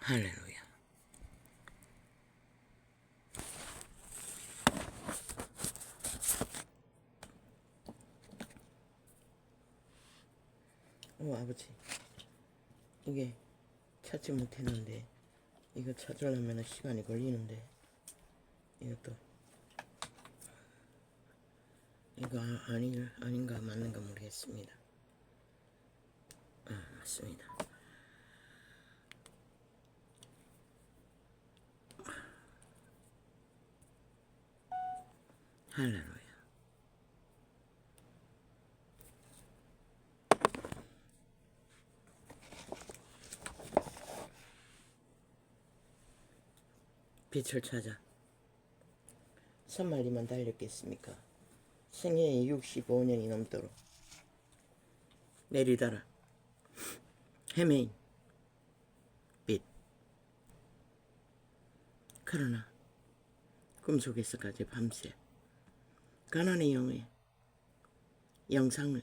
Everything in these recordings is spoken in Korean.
할렐루야. 아버지, 이게 찾지 못했는데 이거 찾으려면 시간이 걸리는데 이것도 이거 아닌가 맞는가 모르겠습니다. 맞습니다. 할렐루야. 빛을 찾아 산만리만 달렸겠습니까? 생애에 65년이 넘도록 내리다라 헤매인 빛. 그러나 꿈속에서까지 밤새 가난의 영의 영상을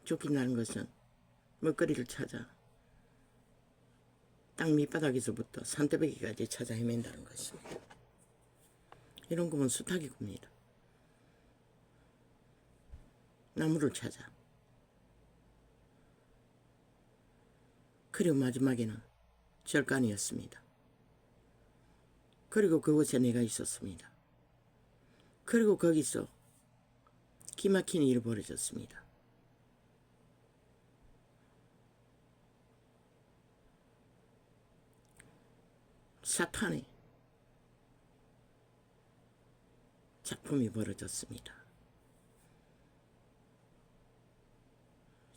쫓긴다는 것은 먹거리를 찾아 땅 밑바닥에서부터 산더미까지 찾아 헤맨다는 것입니다. 이런 꿈은 수탉이 꿉니다. 나무를 찾아. 그리고 마지막에는 절간이었습니다. 그리고 그곳에 내가 있었습니다. 그리고 거기서 기막힌 일이 벌어졌습니다. 사탄의 작품이 벌어졌습니다.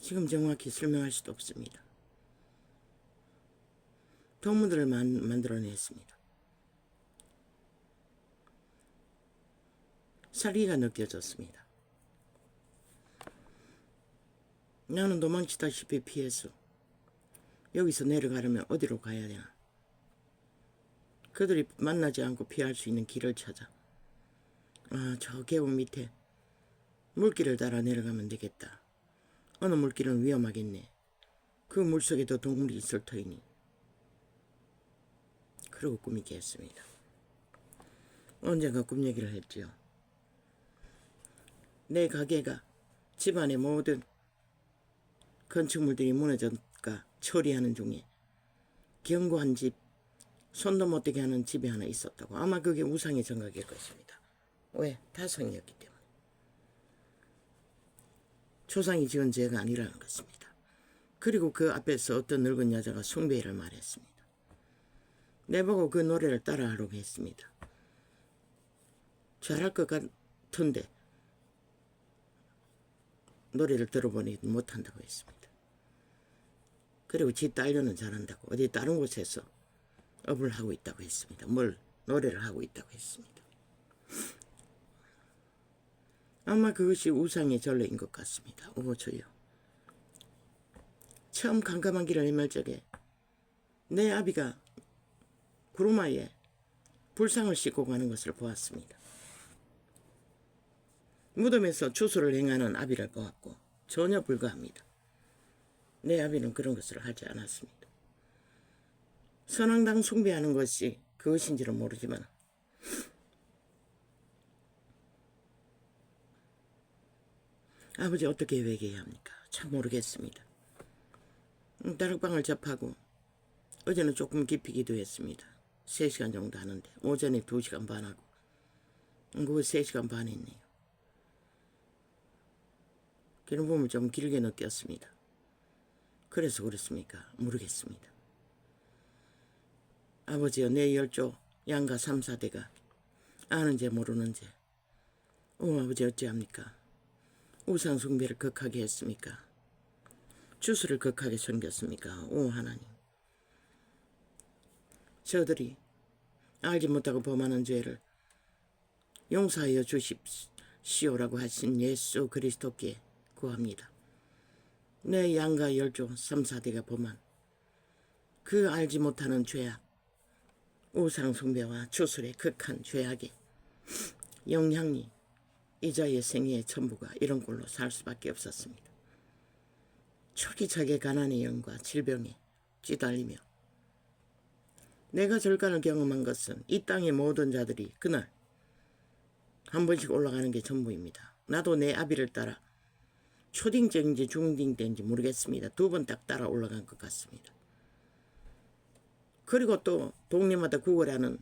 지금 정확히 설명할 수도 없습니다. 동물들을 만들어냈습니다. 살기가 느껴졌습니다. 나는 도망치다시피 피해서 여기서 내려가려면 어디로 가야 되나? 그들이 만나지 않고 피할 수 있는 길을 찾아 저 계곡 밑에 물길을 따라 내려가면 되겠다. 어느 물길은 위험하겠네. 그 물속에도 동물이 있을 터이니. 그러고 꿈이 깼습니다. 언젠가 꿈 얘기를 했지요. 내 가게가 집안의 모든 건축물들이 무너져가 처리하는 중에 견고한 집, 손도 못 대게 하는 집이 하나 있었다고. 아마 그게 우상의 정각일 것입니다. 왜? 타성이었기 때문에. 조상이 지은 죄가 아니라는 것입니다. 그리고 그 앞에서 어떤 늙은 여자가 숭배를 말했습니다. 내보고 그 노래를 따라하라고 했습니다. 잘할 것 같은데 노래를 들어보니 못한다고 했습니다. 그리고 지 딸려는 잘한다고 어디 다른 곳에서 업을 하고 있다고 했습니다. 노래를 하고 있다고 했습니다. 아마 그것이 우상의 전례인 것 같습니다. 저요. 처음 깜깜한 길을 헤맬 적에 내 아비가 구루마에 불상을 싣고 가는 것을 보았습니다. 무덤에서 추수를 행하는 아비를 보았고 전혀 불가합니다. 내 아비는 그런 것을 하지 않았습니다. 선왕당 숭배하는 것이 그것인지는 모르지만 아버지 어떻게 회개해야 합니까? 참 모르겠습니다. 다락방을 접하고 어제는 조금 깊이 기도했습니다. 3시간 정도 하는데 오전에 2시간 반 하고 그거 3시간 반 했네요. 기름 부음을 좀 길게 느꼈습니다. 그래서 그렇습니까? 모르겠습니다. 아버지여 내 열조 양가 3, 4대가 아는지 모르는지 아버지 어찌합니까? 우상 숭배를 극하게 했습니까? 주수를 극하게 섬겼습니까? 하나님, 저들이 알지 못하고 범하는 죄를 용서하여 주십시오라고 하신 예수 그리스도께 구합니다. 내 양가 열조 3, 4대가 범한 그 알지 못하는 죄악, 우상 숭배와 주술의 극한 죄악의 영향이 이자의 생애의 전부가 이런 꼴로 살 수밖에 없었습니다. 초기차게 가난의 영과 질병에 찌달리며 내가 절간을 경험한 것은 이 땅의 모든 자들이 그날 한 번씩 올라가는 게 전부입니다. 나도 내 아비를 따라 초딩 때인지 중딩 때인지 모르겠습니다. 2번 딱 따라 올라간 것 같습니다. 그리고 또 동네마다 구걸하는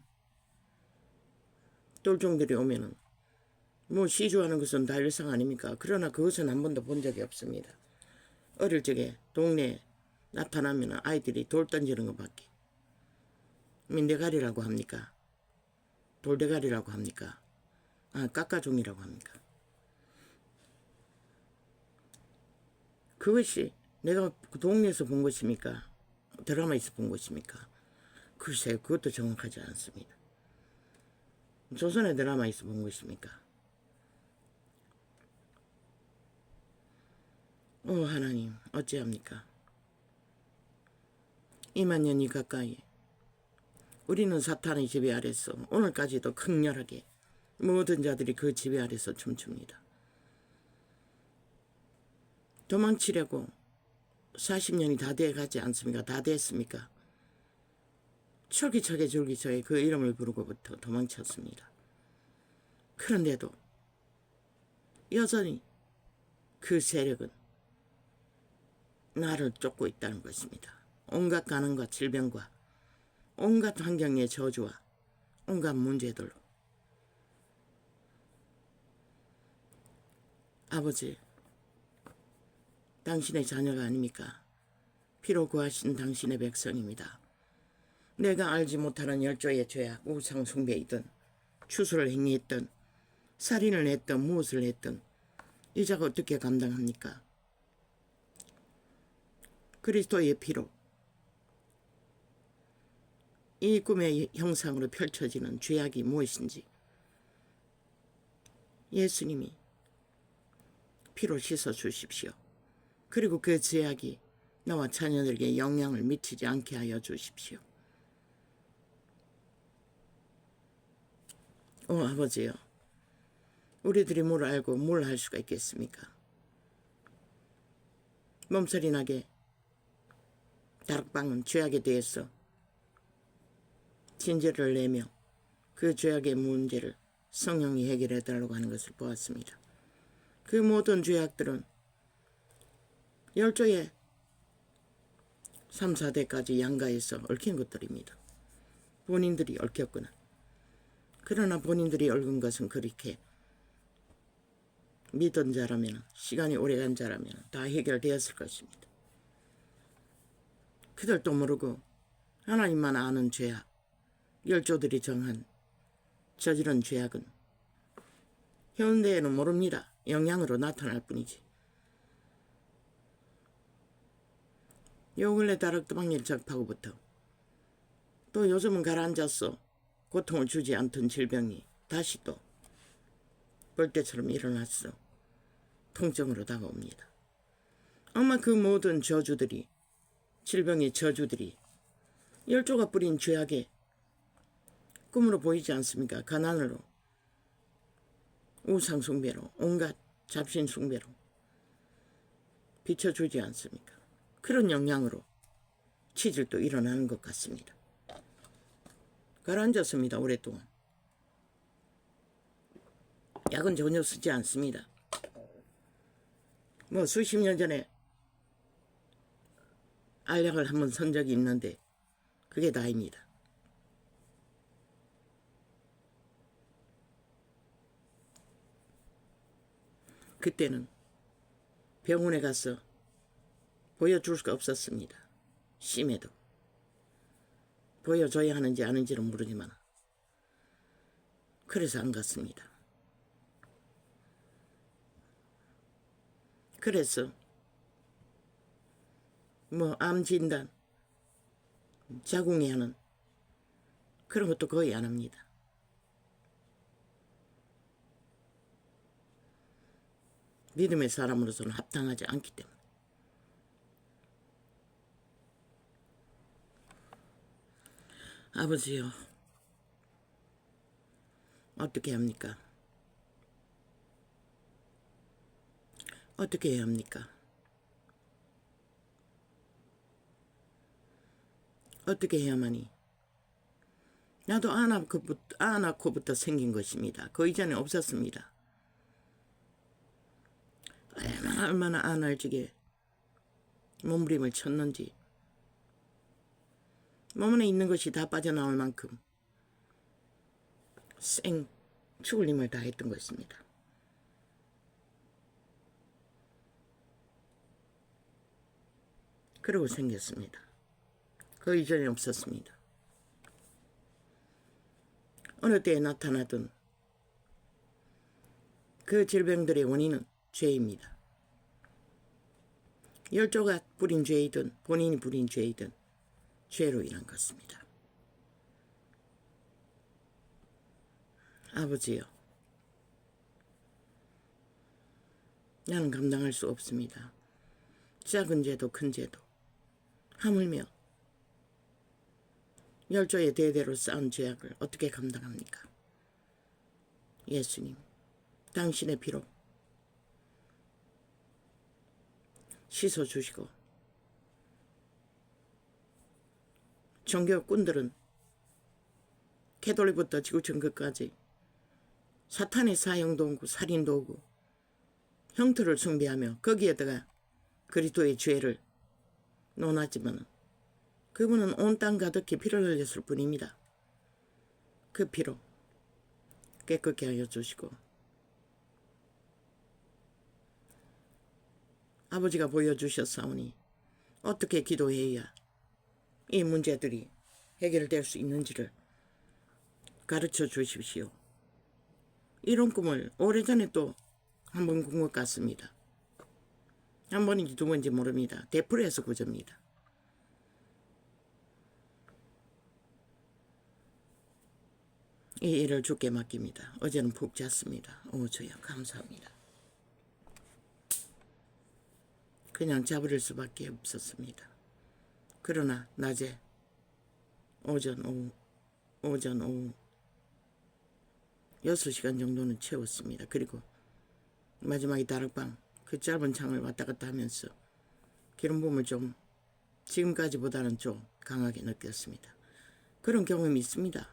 똘종들이 오면은 뭐 시주하는 것은 다 일상 아닙니까? 그러나 그것은 한 번도 본 적이 없습니다. 어릴 적에 동네에 나타나면 아이들이 돌 던지는 것밖에. 민대가리라고 합니까? 돌대가리라고 합니까? 깎아종이라고 합니까? 그것이 내가 그 동네에서 본 것입니까? 드라마에서 본 것입니까? 글쎄 그것도 정확하지 않습니다. 조선의 드라마에서 본 것입니까? 하나님 어찌합니까? 2만 년이 가까이 우리는 사탄의 지배 아래서 오늘까지도 극렬하게 모든 자들이 그 지배 아래서 춤춥니다. 도망치려고 40년이 다 돼가지 않습니까? 다 됐습니까? 철기차게 줄기차게 그 이름을 부르고부터 도망쳤습니다. 그런데도 여전히 그 세력은 나를 쫓고 있다는 것입니다. 온갖 가난과 질병과 온갖 환경의 저주와 온갖 문제들로. 아버지, 당신의 자녀가 아닙니까? 피로 구하신 당신의 백성입니다. 내가 알지 못하는 열조의 죄악, 우상 숭배이든 추수를 행위했든 살인을 했든 무엇을 했든 이자가 어떻게 감당합니까? 그리스도의 피로 이 꿈의 형상으로 펼쳐지는 죄악이 무엇인지 예수님이 피로 씻어 주십시오. 그리고 그 죄악이 나와 자녀들에게 영향을 미치지 않게 하여 주십시오. 아버지요, 우리들이 뭘 알고 뭘 할 수가 있겠습니까? 몸서리 나게 다락방은 죄악에 대해서 진죄를 내며 그 죄악의 문제를 성령이 해결해 달라고 하는 것을 보았습니다. 그 모든 죄악들은 열조의 3, 4대까지 양가에서 얽힌 것들입니다. 본인들이 얽혔구나. 그러나 본인들이 얽은 것은 그렇게 믿은 자라면, 시간이 오래간 자라면 다 해결되었을 것입니다. 그들도 모르고 하나님만 아는 죄악, 열조들이 정한 저지른 죄악은 현대에는 모릅니다. 영향으로 나타날 뿐이지. 요 근래 다락방일 접하고부터 또 요즘은 가라앉았어. 고통을 주지 않던 질병이 다시 또 벌떼처럼 일어났어. 통증으로 다가옵니다. 아마 그 모든 저주들이, 질병의 저주들이 열조가 뿌린 죄악의 꿈으로 보이지 않습니까? 가난으로, 우상숭배로, 온갖 잡신숭배로 비춰주지 않습니까? 그런 영향으로 치질도 일어나는 것 같습니다. 가라앉았습니다. 오랫동안. 약은 전혀 쓰지 않습니다. 뭐 수십 년 전에 알약을 한번 선 적이 있는데 그게 다입니다. 그때는 병원에 가서 보여줄 수가 없었습니다. 심해도. 보여줘야 하는지 아는지는 모르지만 그래서 안 갔습니다. 그래서 뭐 암 진단, 자궁이 하는 그런 것도 거의 안 합니다. 믿음의 사람으로서는 합당하지 않기 때문에. 아버지요, 어떻게 합니까? 어떻게 해야 합니까? 어떻게 해야만이? 나도 안 낳고부터 생긴 것입니다. 그 이전에 없었습니다. 얼마나 안 알지게 몸부림을 쳤는지 몸 안에 있는 것이 다 빠져나올 만큼 죽을 힘을 다했던 것입니다. 그러고 생겼습니다. 그 이전에 없었습니다. 어느 때에 나타나던 그 질병들의 원인은 죄입니다. 열조가 부린 죄이든 본인이 부린 죄이든 죄로 인한 것입니다. 아버지요, 나는 감당할 수 없습니다. 작은 죄도 큰 죄도 하물며 열조의 대대로 쌓은 죄악을 어떻게 감당합니까? 예수님, 당신의 피로 씻어주시고 종교꾼들은 캐톨릭부터 지구촌 끝까지 사탄의 사형도 오고 살인도 오고 형틀을 숭배하며 거기에다가 그리스도의 죄를 논하지만 그분은 온 땅 가득히 피를 흘렸을 뿐입니다. 그 피로 깨끗게 하여 주시고 아버지가 보여주셨사오니 어떻게 기도해야 이 문제들이 해결될 수 있는지를 가르쳐 주십시오. 이런 꿈을 오래전에 또 한 번 꾼 것 같습니다. 한 번인지 두 번인지 모릅니다. 대풀에서 구조입니다. 이 일을 주께 맡깁니다. 어제는 푹 잤습니다. 주여 감사합니다. 그냥 자버릴 수밖에 없었습니다. 그러나 낮에 오전 오후 6시간 정도는 채웠습니다. 그리고 마지막에 다락방 그 짧은 창을 왔다 갔다 하면서 기름 부음을 좀 지금까지보다는 좀 강하게 느꼈습니다. 그런 경험이 있습니다.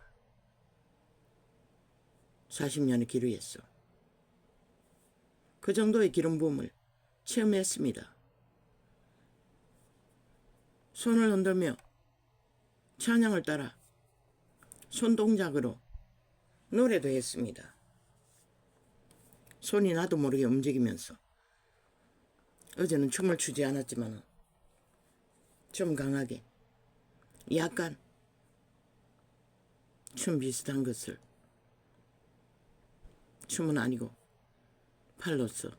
40년의 기류에서 그 정도의 기름 부음을 체험했습니다. 손을 흔들며 찬양을 따라 손동작으로 노래도 했습니다. 손이 나도 모르게 움직이면서 어제는 춤을 추지 않았지만 좀 강하게 약간 춤 비슷한 것을 춤은 아니고 팔로써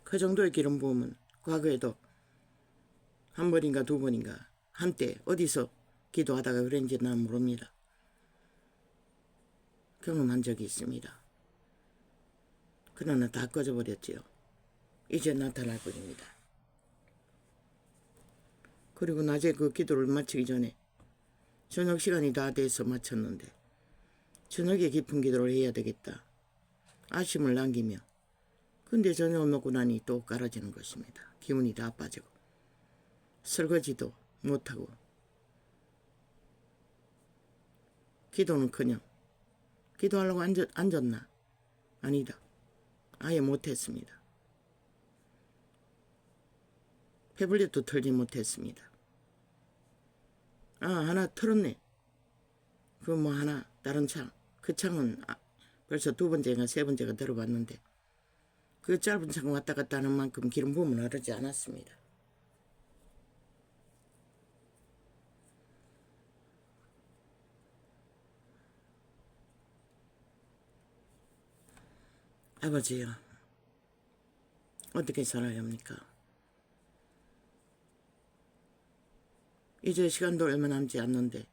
그 정도의 기름 부음은 과거에도 한 번인가 두 번인가 한때 어디서 기도하다가 그런지 난 모릅니다. 경험한 적이 있습니다. 그러나 다 꺼져버렸지요. 이제 나타날 뿐입니다. 그리고 낮에 그 기도를 마치기 전에 저녁 시간이 다 돼서 마쳤는데 저녁에 깊은 기도를 해야 되겠다. 아쉬움을 남기며 근데 저녁을 먹고 나니 또 깔아지는 것입니다. 기운이 다 빠지고 설거지도 못하고 기도는커녕 기도하려고 앉았나? 아니다. 아예 못했습니다. 패블릿도 털지 못했습니다. 하나 털었네. 그 하나 다른 창. 그 창은 벌써 두 번째가 세 번째가 들어봤는데 그 짧은 창 왔다 갔다 하는 만큼 기름 부음은 흐르지 않았습니다. 아버지요, 어떻게 살아야 합니까? 이제 시간도 얼마 남지 않는데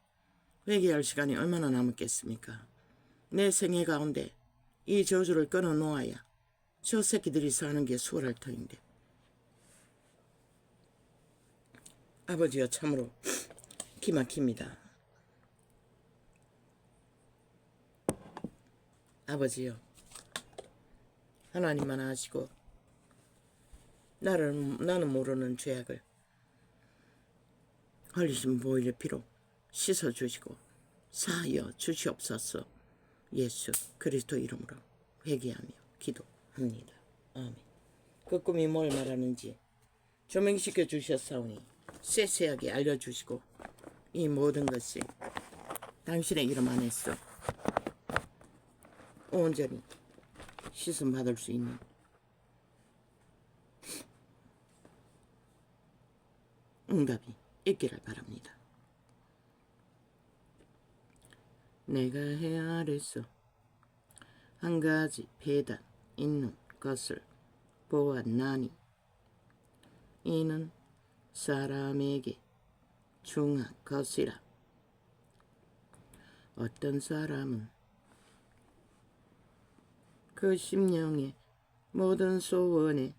회개할 시간이 얼마나 남았겠습니까? 내 생애 가운데 이 저주를 끊어놓아야 저 새끼들이 사는 게 수월할 터인데. 아버지여, 참으로 기막힙니다. 아버지여, 하나님만 아시고 나는 모르는 죄악을 흘리신 보혈의 피로 씻어주시고 사하여 주시옵소서. 예수 그리스도 이름으로 회개하며 기도합니다. 아멘. 그 꿈이 뭘 말하는지 조명시켜 주셨사오니 세세하게 알려주시고 이 모든 것이 당신의 이름 안에서 온전히 씻음 받을 수 있는 응답이 있기를 바랍니다. 내가 해 아래서 한 가지 배단 있는 것을 보았나니 이는 사람에게 중한 것이라. 어떤 사람은 그 심령의 모든 소원에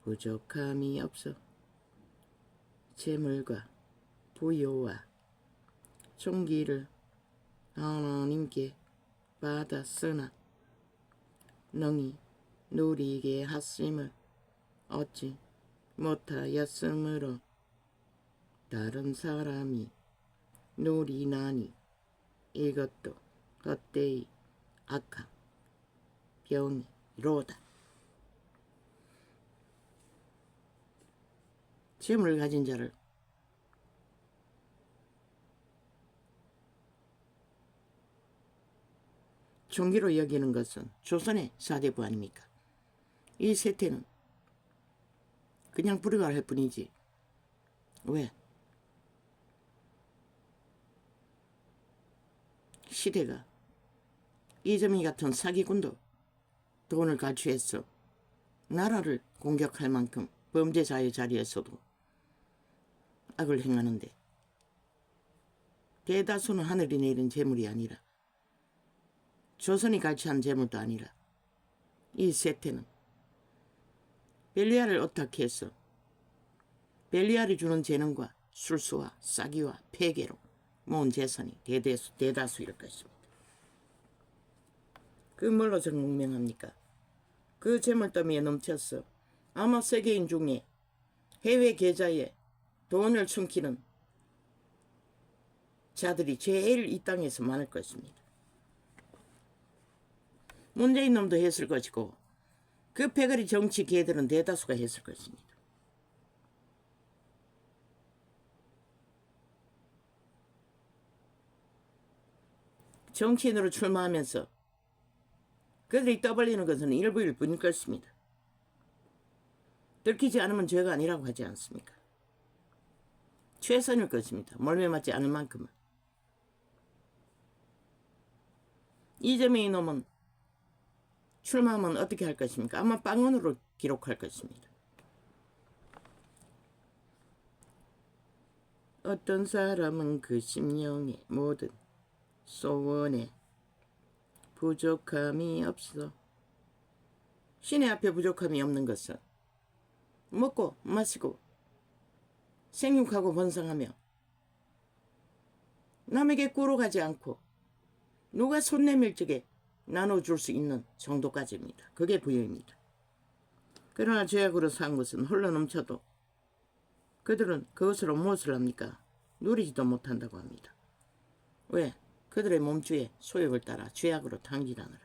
부족함이 없어 재물과 부요와 존귀를 하나님께 받았으나 능히 누리게 하심을 얻지 못하였으므로 다른 사람이 누리나니 이것도 헛되이 악한 병이로다. 재물을 가진 자를 존귀로 여기는 것은 조선의 사대부 아닙니까? 이 세태는 그냥 불효할 할 뿐이지. 왜? 시대가 이재명 같은 사기꾼도 돈을 갈취해서 나라를 공격할 만큼 범죄자의 자리에서도 악을 행하는데 대다수는 하늘이 내린 재물이 아니라 조선이 갈취한 재물도 아니라 이 세태는 벨리알을 어떻게 해서 벨리알이 주는 재능과 술수와 싸기와 폐계로 모은 재산이 대다수일 것입니다. 그 뭘로 증명합니까? 그 재물 더미에 넘쳐서 아마 세계인 중에 해외 계좌에 돈을 숨기는 자들이 제일 이 땅에서 많을 것입니다. 문재인 놈도 했을 것이고 그 패거리 정치 개들은 대다수가 했을 것입니다. 정치인으로 출마하면서 그들이 떠벌리는 것은 일부일 뿐일 것입니다. 들키지 않으면 죄가 아니라고 하지 않습니까? 최선일 것입니다. 몰매 맞지 않을 만큼은. 이재명이 놈은 출마하면 어떻게 할 것입니까? 아마 빵원으로 기록할 것입니다. 어떤 사람은 그 심령의 모든 소원에 부족함이 없어. 신의 앞에 부족함이 없는 것은 먹고 마시고 생육하고 번성하며 남에게 꾸러가지 않고 누가 손 내밀 적에 나눠줄 수 있는 정도까지입니다. 그게 부여입니다. 그러나 죄악으로 산 것은 흘러 넘쳐도 그들은 그것으로 무엇을 합니까? 누리지도 못한다고 합니다. 왜? 그들의 몸주의 소욕을 따라 죄악으로 탕진하느라.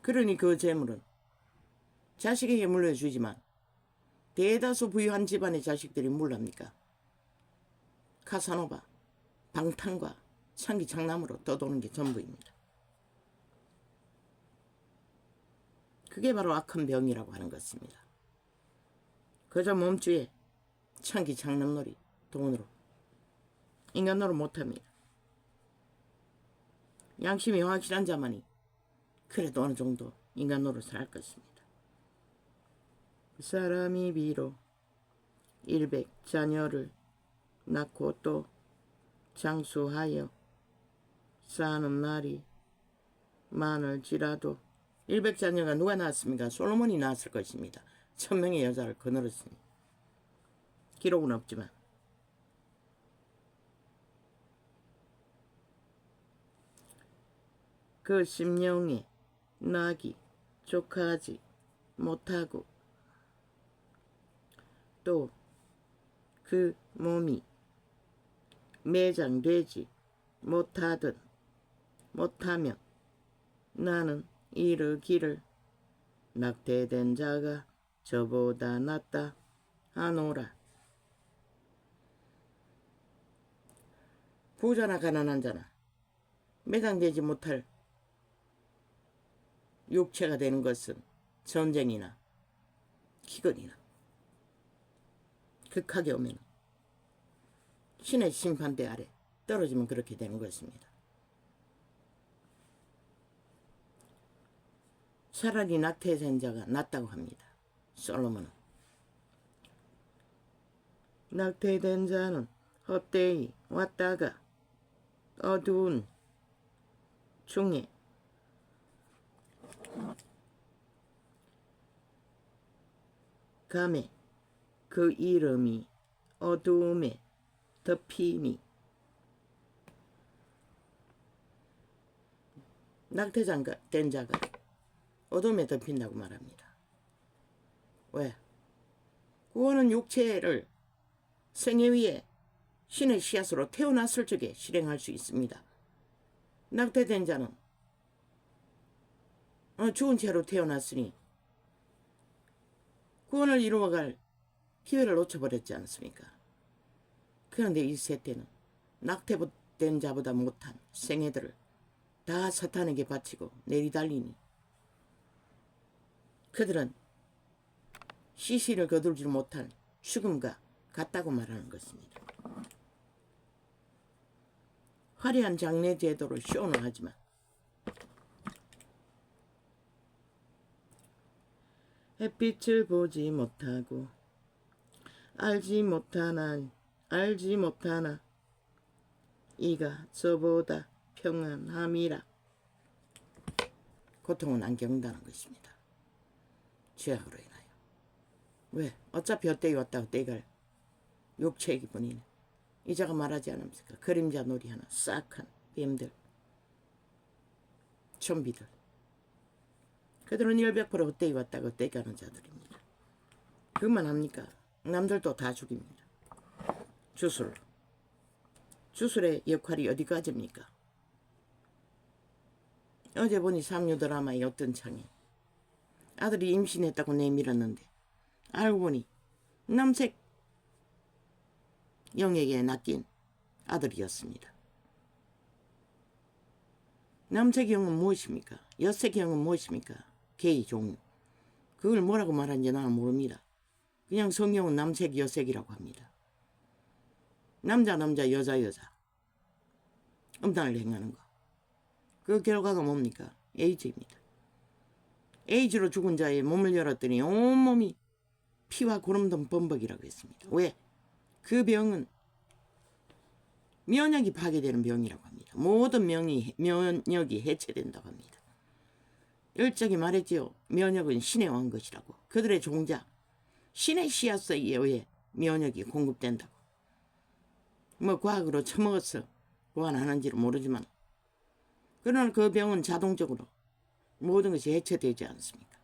그러니 그 재물은 자식에게 물려주지만 대다수 부유한 집안의 자식들이 뭘 합니까? 카사노바, 방탕과 창기 장남으로 떠도는 게 전부입니다. 그게 바로 악한 병이라고 하는 것입니다. 그저 몸주에 창기 장남놀이 돈으로 인간노릇 못합니다. 양심이 확실한 자만이 그래도 어느 정도 인간노릇을 할 것입니다. 사람이 비록 100자녀를 낳고 또 장수하여 사는 날이 많을지라도 100자녀가 누가 낳았습니까? 솔로몬이 낳았을 것입니다. 1000명의 여자를 거느렸으니 기록은 없지만 그 심령의 낙이 족하지 못하고 또 그 몸이 매장되지 못하면 나는 이르기를 낙태된 자가 저보다 낫다 하노라. 부자나 가난한 자나 매장되지 못할 육체가 되는 것은 전쟁이나 기근이나 극하게 오면 신의 심판대 아래 떨어지면 그렇게 되는 것입니다. 차라리 낙태된 자가 낫다고 합니다. 솔로몬은 낙태된 자는 헛되이 왔다가 어두운 중에 감에 그 이름이 어두움에 덮이니 낙태된 자가 어둠에 덮인다고 말합니다. 왜? 구원은 육체를 생애 위에 신의 씨앗으로 태어났을 적에 실행할 수 있습니다. 낙태된 자는 죽은 채로 태어났으니 구원을 이루어갈 기회를 놓쳐버렸지 않습니까? 그런데 이 세대는 낙태된 자보다 못한 생애들을 다 사탄에게 바치고 내리달리니 그들은 시시를 거둘지 못한 죽음과 같다고 말하는 것입니다. 화려한 장례 제도를 쇼는 하지만 햇빛을 보지 못하고 알지 못하나 이가 저보다 평안함이라. 고통은 안 겪는다는 것입니다. 죄악으로 인하여. 왜? 어차피 헛되이 왔다고 떼갈 육체이기 뿐이네. 이자가 말하지 않습니까? 그림자 놀이하는 싹한 뱀들, 좀비들. 그들은 100% 헛되이 왔다고 떼가는 자들입니다. 그것만 합니까? 남들도 다 죽입니다. 주술의 역할이 어디까지입니까? 어제 보니 삼류 드라마의 어떤 창에 아들이 임신했다고 내밀었는데 알고 보니 남색 영에게 낚인 아들이었습니다. 남색 영은 무엇입니까? 여색 영은 무엇입니까? 게이 종류. 그걸 뭐라고 말하는지 나는 모릅니다. 그냥 성경은 남색 여색이라고 합니다. 남자 여자 음란을 행하는 거. 그 결과가 뭡니까? 에이즈입니다. 에이즈로 죽은 자의 몸을 열었더니 온몸이 피와 고름 든 범벅이라고 했습니다. 왜? 그 병은 면역이 파괴되는 병이라고 합니다. 모든 면역이 해체된다고 합니다. 일찍이 말했지요. 면역은 신의 온 것이라고. 그들의 종자 신의 씨앗에 의해 면역이 공급된다고. 뭐 과학으로 처먹어서 보완하는지는 모르지만 그러나 그 병은 자동적으로 모든 것이 해체되지 않습니까?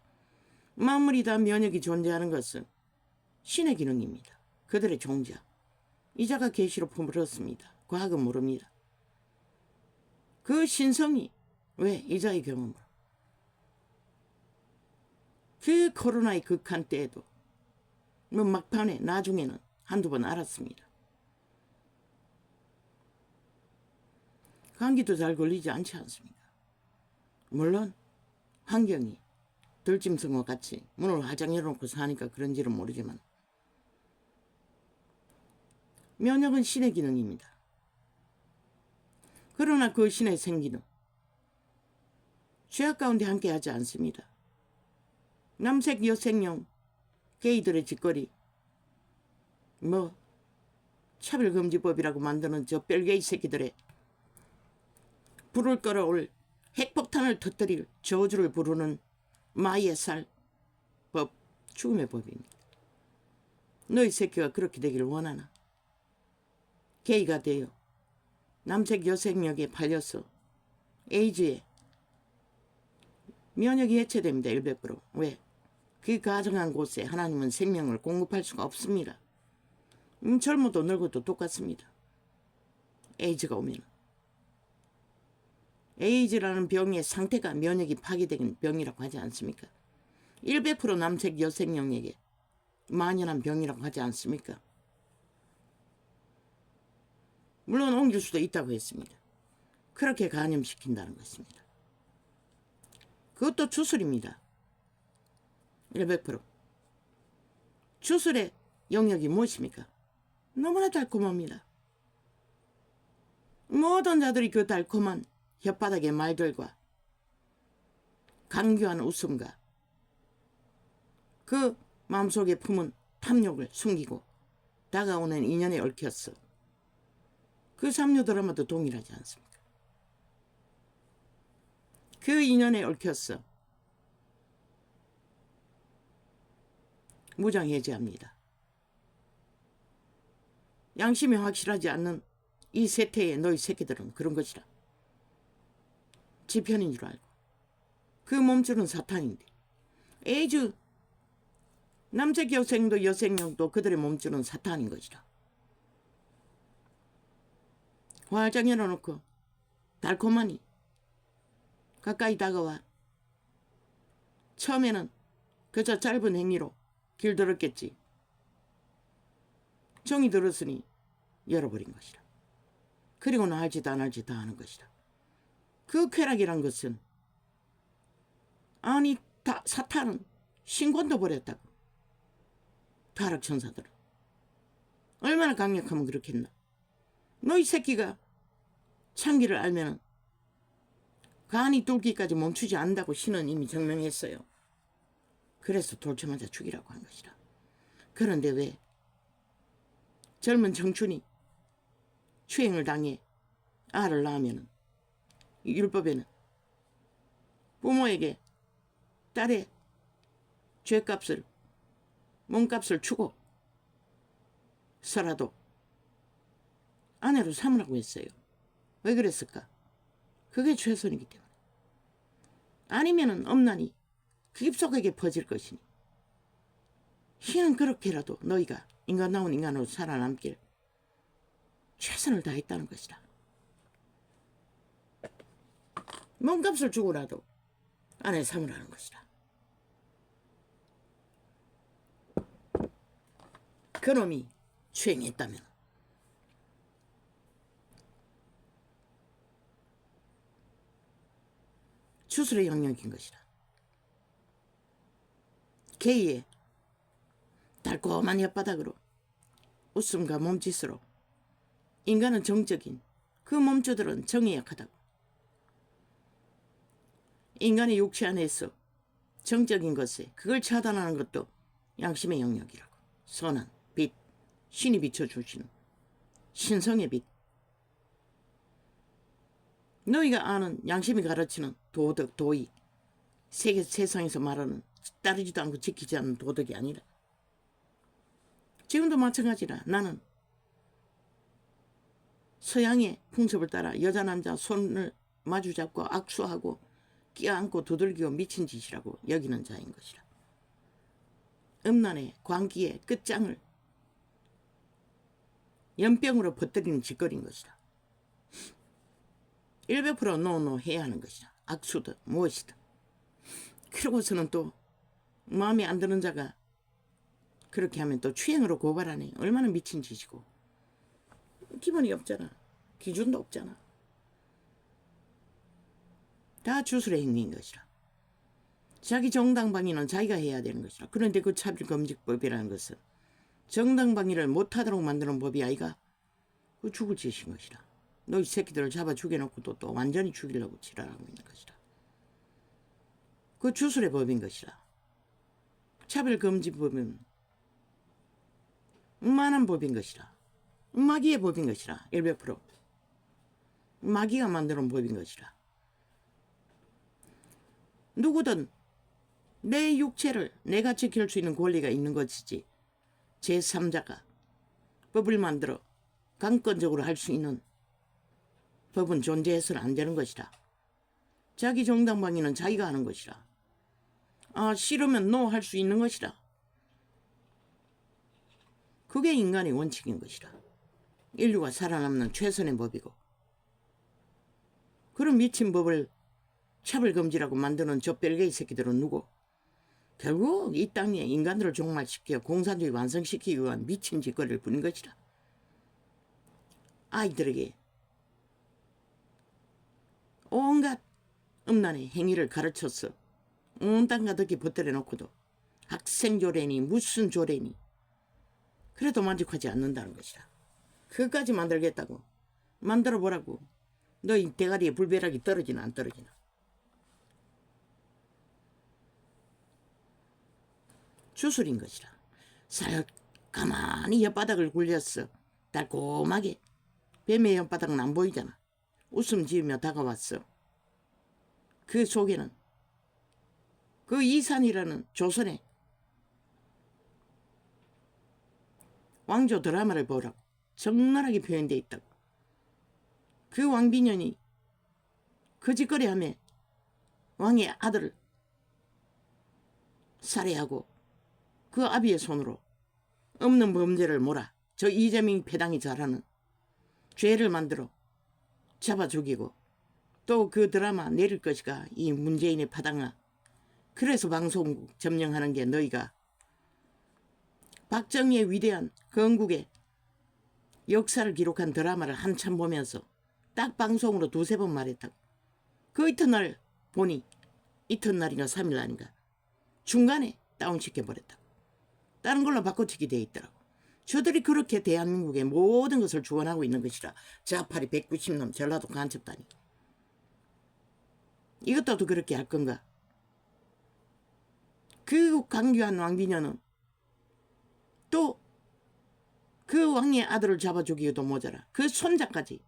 만물이 다 면역이 존재하는 것은 신의 기능입니다. 그들의 종자 이자가 계시로 품었습니다. 과학은 모릅니다. 그 신성이 왜 이자의 경험으로 그 코로나의 극한 때에도 뭐 막판에 나중에는 한두 번 알았습니다. 감기도 잘 걸리지 않지 않습니까? 물론 환경이 들짐승과 같이 문을 활짝 열어놓고 사니까 그런지는 모르지만 면역은 신의 기능입니다. 그러나 그 신의 생기는 죄악 가운데 함께하지 않습니다. 남색 여색령 게이들의 짓거리 뭐 차별금지법이라고 만드는 저 벨게이 새끼들의 불을 끌어올 핵폭탄을 터뜨릴 저주를 부르는 마의 살 법, 죽음의 법입니다. 너희 새끼가 그렇게 되기를 원하나? 게이가 되어 남색 여색력에 팔려서 에이즈에 면역이 해체됩니다. 100%. 왜? 그 가정한 곳에 하나님은 생명을 공급할 수가 없습니다. 젊어도 늙어도 똑같습니다. 에이즈가 오면. 에이즈라는 병의 상태가 면역이 파괴된 병이라고 하지 않습니까? 100% 남색 여생령에게 만연한 병이라고 하지 않습니까? 물론 옮길 수도 있다고 했습니다. 그렇게 감염시킨다는 것입니다. 그것도 주술입니다. 100%. 주술의 영역이 무엇입니까? 너무나 달콤합니다. 모든 자들이 그 달콤한 혓바닥의 말들과 강교한 웃음과 그 마음속에 품은 탐욕을 숨기고 다가오는 인연에 얽혔어. 그 삼류 드라마도 동일하지 않습니까? 그 인연에 얽혔어. 무장해제합니다. 양심이 확실하지 않는 이 세태의 너희 새끼들은 그런 것이라. 지 편인 줄 알고. 그 몸줄은 사탄인데. 에이즈 남색 여생도 여생령도 그들의 몸줄은 사탄인 것이라. 활짝 열어놓고 달콤하니 가까이 다가와. 처음에는 그저 짧은 행위로 길들었겠지. 정이 들었으니 열어버린 것이라. 그리고는 알지도 안 알지도 하는 것이라. 그 쾌락이란 것은 아니 사탄은 신권도 버렸다고. 타락천사들은 얼마나 강력하면 그렇겠나. 너희 새끼가 창기를 알면은 간이 뚫기까지 멈추지 않는다고 신은 이미 증명했어요. 그래서 돌쳐 맞아 죽이라고 한 것이라. 그런데 왜 젊은 청춘이 추행을 당해 알을 낳으면은 율법에는 부모에게 딸의 죄값을 몸값을 주고 서라도 아내로 삼으라고 했어요. 왜 그랬을까? 그게 최선이기 때문에. 아니면은 엄난이 그 입속에게 퍼질 것이니. 신은 그렇게라도 너희가 인간다운 인간으로 살아남길 최선을 다했다는 것이다. 몸값을 주고라도 아내 삼으라는 것이다. 그놈이 추행했다면 주술의 영역인 것이다. 개의 달콤한 혓바닥으로 웃음과 몸짓으로 인간은 정적인 그 몸주들은 정이 약하다고. 인간의 육체 안에서 정적인 것에 그걸 차단하는 것도 양심의 영역이라고. 선한 빛, 신이 비춰주시는 신성의 빛. 너희가 아는 양심이 가르치는 도덕, 도의, 세상에서 말하는 따르지도 않고 지키지 않는 도덕이 아니라 지금도 마찬가지라. 나는 서양의 풍습을 따라 여자 남자 손을 마주잡고 악수하고 끼어안고 두들기고 미친 짓이라고 여기는 자인 것이라. 음란의 광기의 끝장을 연병으로 퍼뜨리는 짓거리인 것이다. 100% 노노 해야 하는 것이다. 악수든 무엇이든. 그러고서는 또 마음에 안 드는 자가 그렇게 하면 또 추행으로 고발하네. 얼마나 미친 짓이고. 기본이 없잖아. 기준도 없잖아. 다 주술의 행위인 것이라. 자기 정당방위는 자기가 해야 되는 것이라. 그런데 그 차별금지법이라는 것은 정당방위를 못하도록 만드는 법이 아이가 그 죽을 짓인 것이라. 너희 새끼들을 잡아 죽여놓고 또 완전히 죽이려고 지랄하고 있는 것이라. 그 주술의 법인 것이라. 차별금지법은 음란한 법인 것이라. 마귀의 법인 것이라. 100% 마귀가 만드는 법인 것이라. 누구든 내 육체를 내가 지킬 수 있는 권리가 있는 것이지 제3자가 법을 만들어 강권적으로 할 수 있는 법은 존재해서는 안 되는 것이라. 자기 정당방위는 자기가 하는 것이라. 싫으면 노 할 수 있는 것이라. 그게 인간의 원칙인 것이라. 인류가 살아남는 최선의 법이고, 그런 미친 법을 차별금지라고 만드는 저 벨게이 새끼들은 누구? 결국 이 땅에 인간들을 종말시켜 공산주의 완성시키기 위한 미친 짓거리를 부린 것이라. 아이들에게 온갖 음란의 행위를 가르쳐서 온 땅 가득히 버텨내 놓고도 학생 조례니 무슨 조례니 그래도 만족하지 않는다는 것이라. 그까지 만들겠다고 만들어 보라고. 너희 대가리에 불벼락이 떨어지나 안 떨어지나. 주술인 것이라. 가만히 엿바닥을 굴렸어. 달콤하게. 뱀의 엿바닥은 안 보이잖아. 웃음 지으며 다가왔어. 그 속에는 그 이산이라는 조선의 왕조 드라마를 보라고 적나라하게 표현되어 있다고. 그 왕비년이 거짓거리하며 왕의 아들을 살해하고 그 아비의 손으로 없는 범죄를 몰아 저 이재명 패당이 잘하는 죄를 만들어 잡아 죽이고 또 그 드라마 내릴 것이가 이 문재인의 파당아. 그래서 방송국 점령하는 게 너희가 박정희의 위대한 건국의 역사를 기록한 드라마를 한참 보면서 딱 방송으로 두세 번 말했다고. 그 이튿날 보니 이튿날인가 3일 아닌가 중간에 다운시켜버렸다고. 다른 걸로 바꿔치기 돼 있더라고. 저들이 그렇게 대한민국의 모든 것을 주관하고 있는 것이라. 자파리 190놈 전라도 간첩단이. 이것도 그렇게 할 건가? 그 강규한 왕비녀는 또 그 왕의 아들을 잡아 죽이기도 모자라 그 손자까지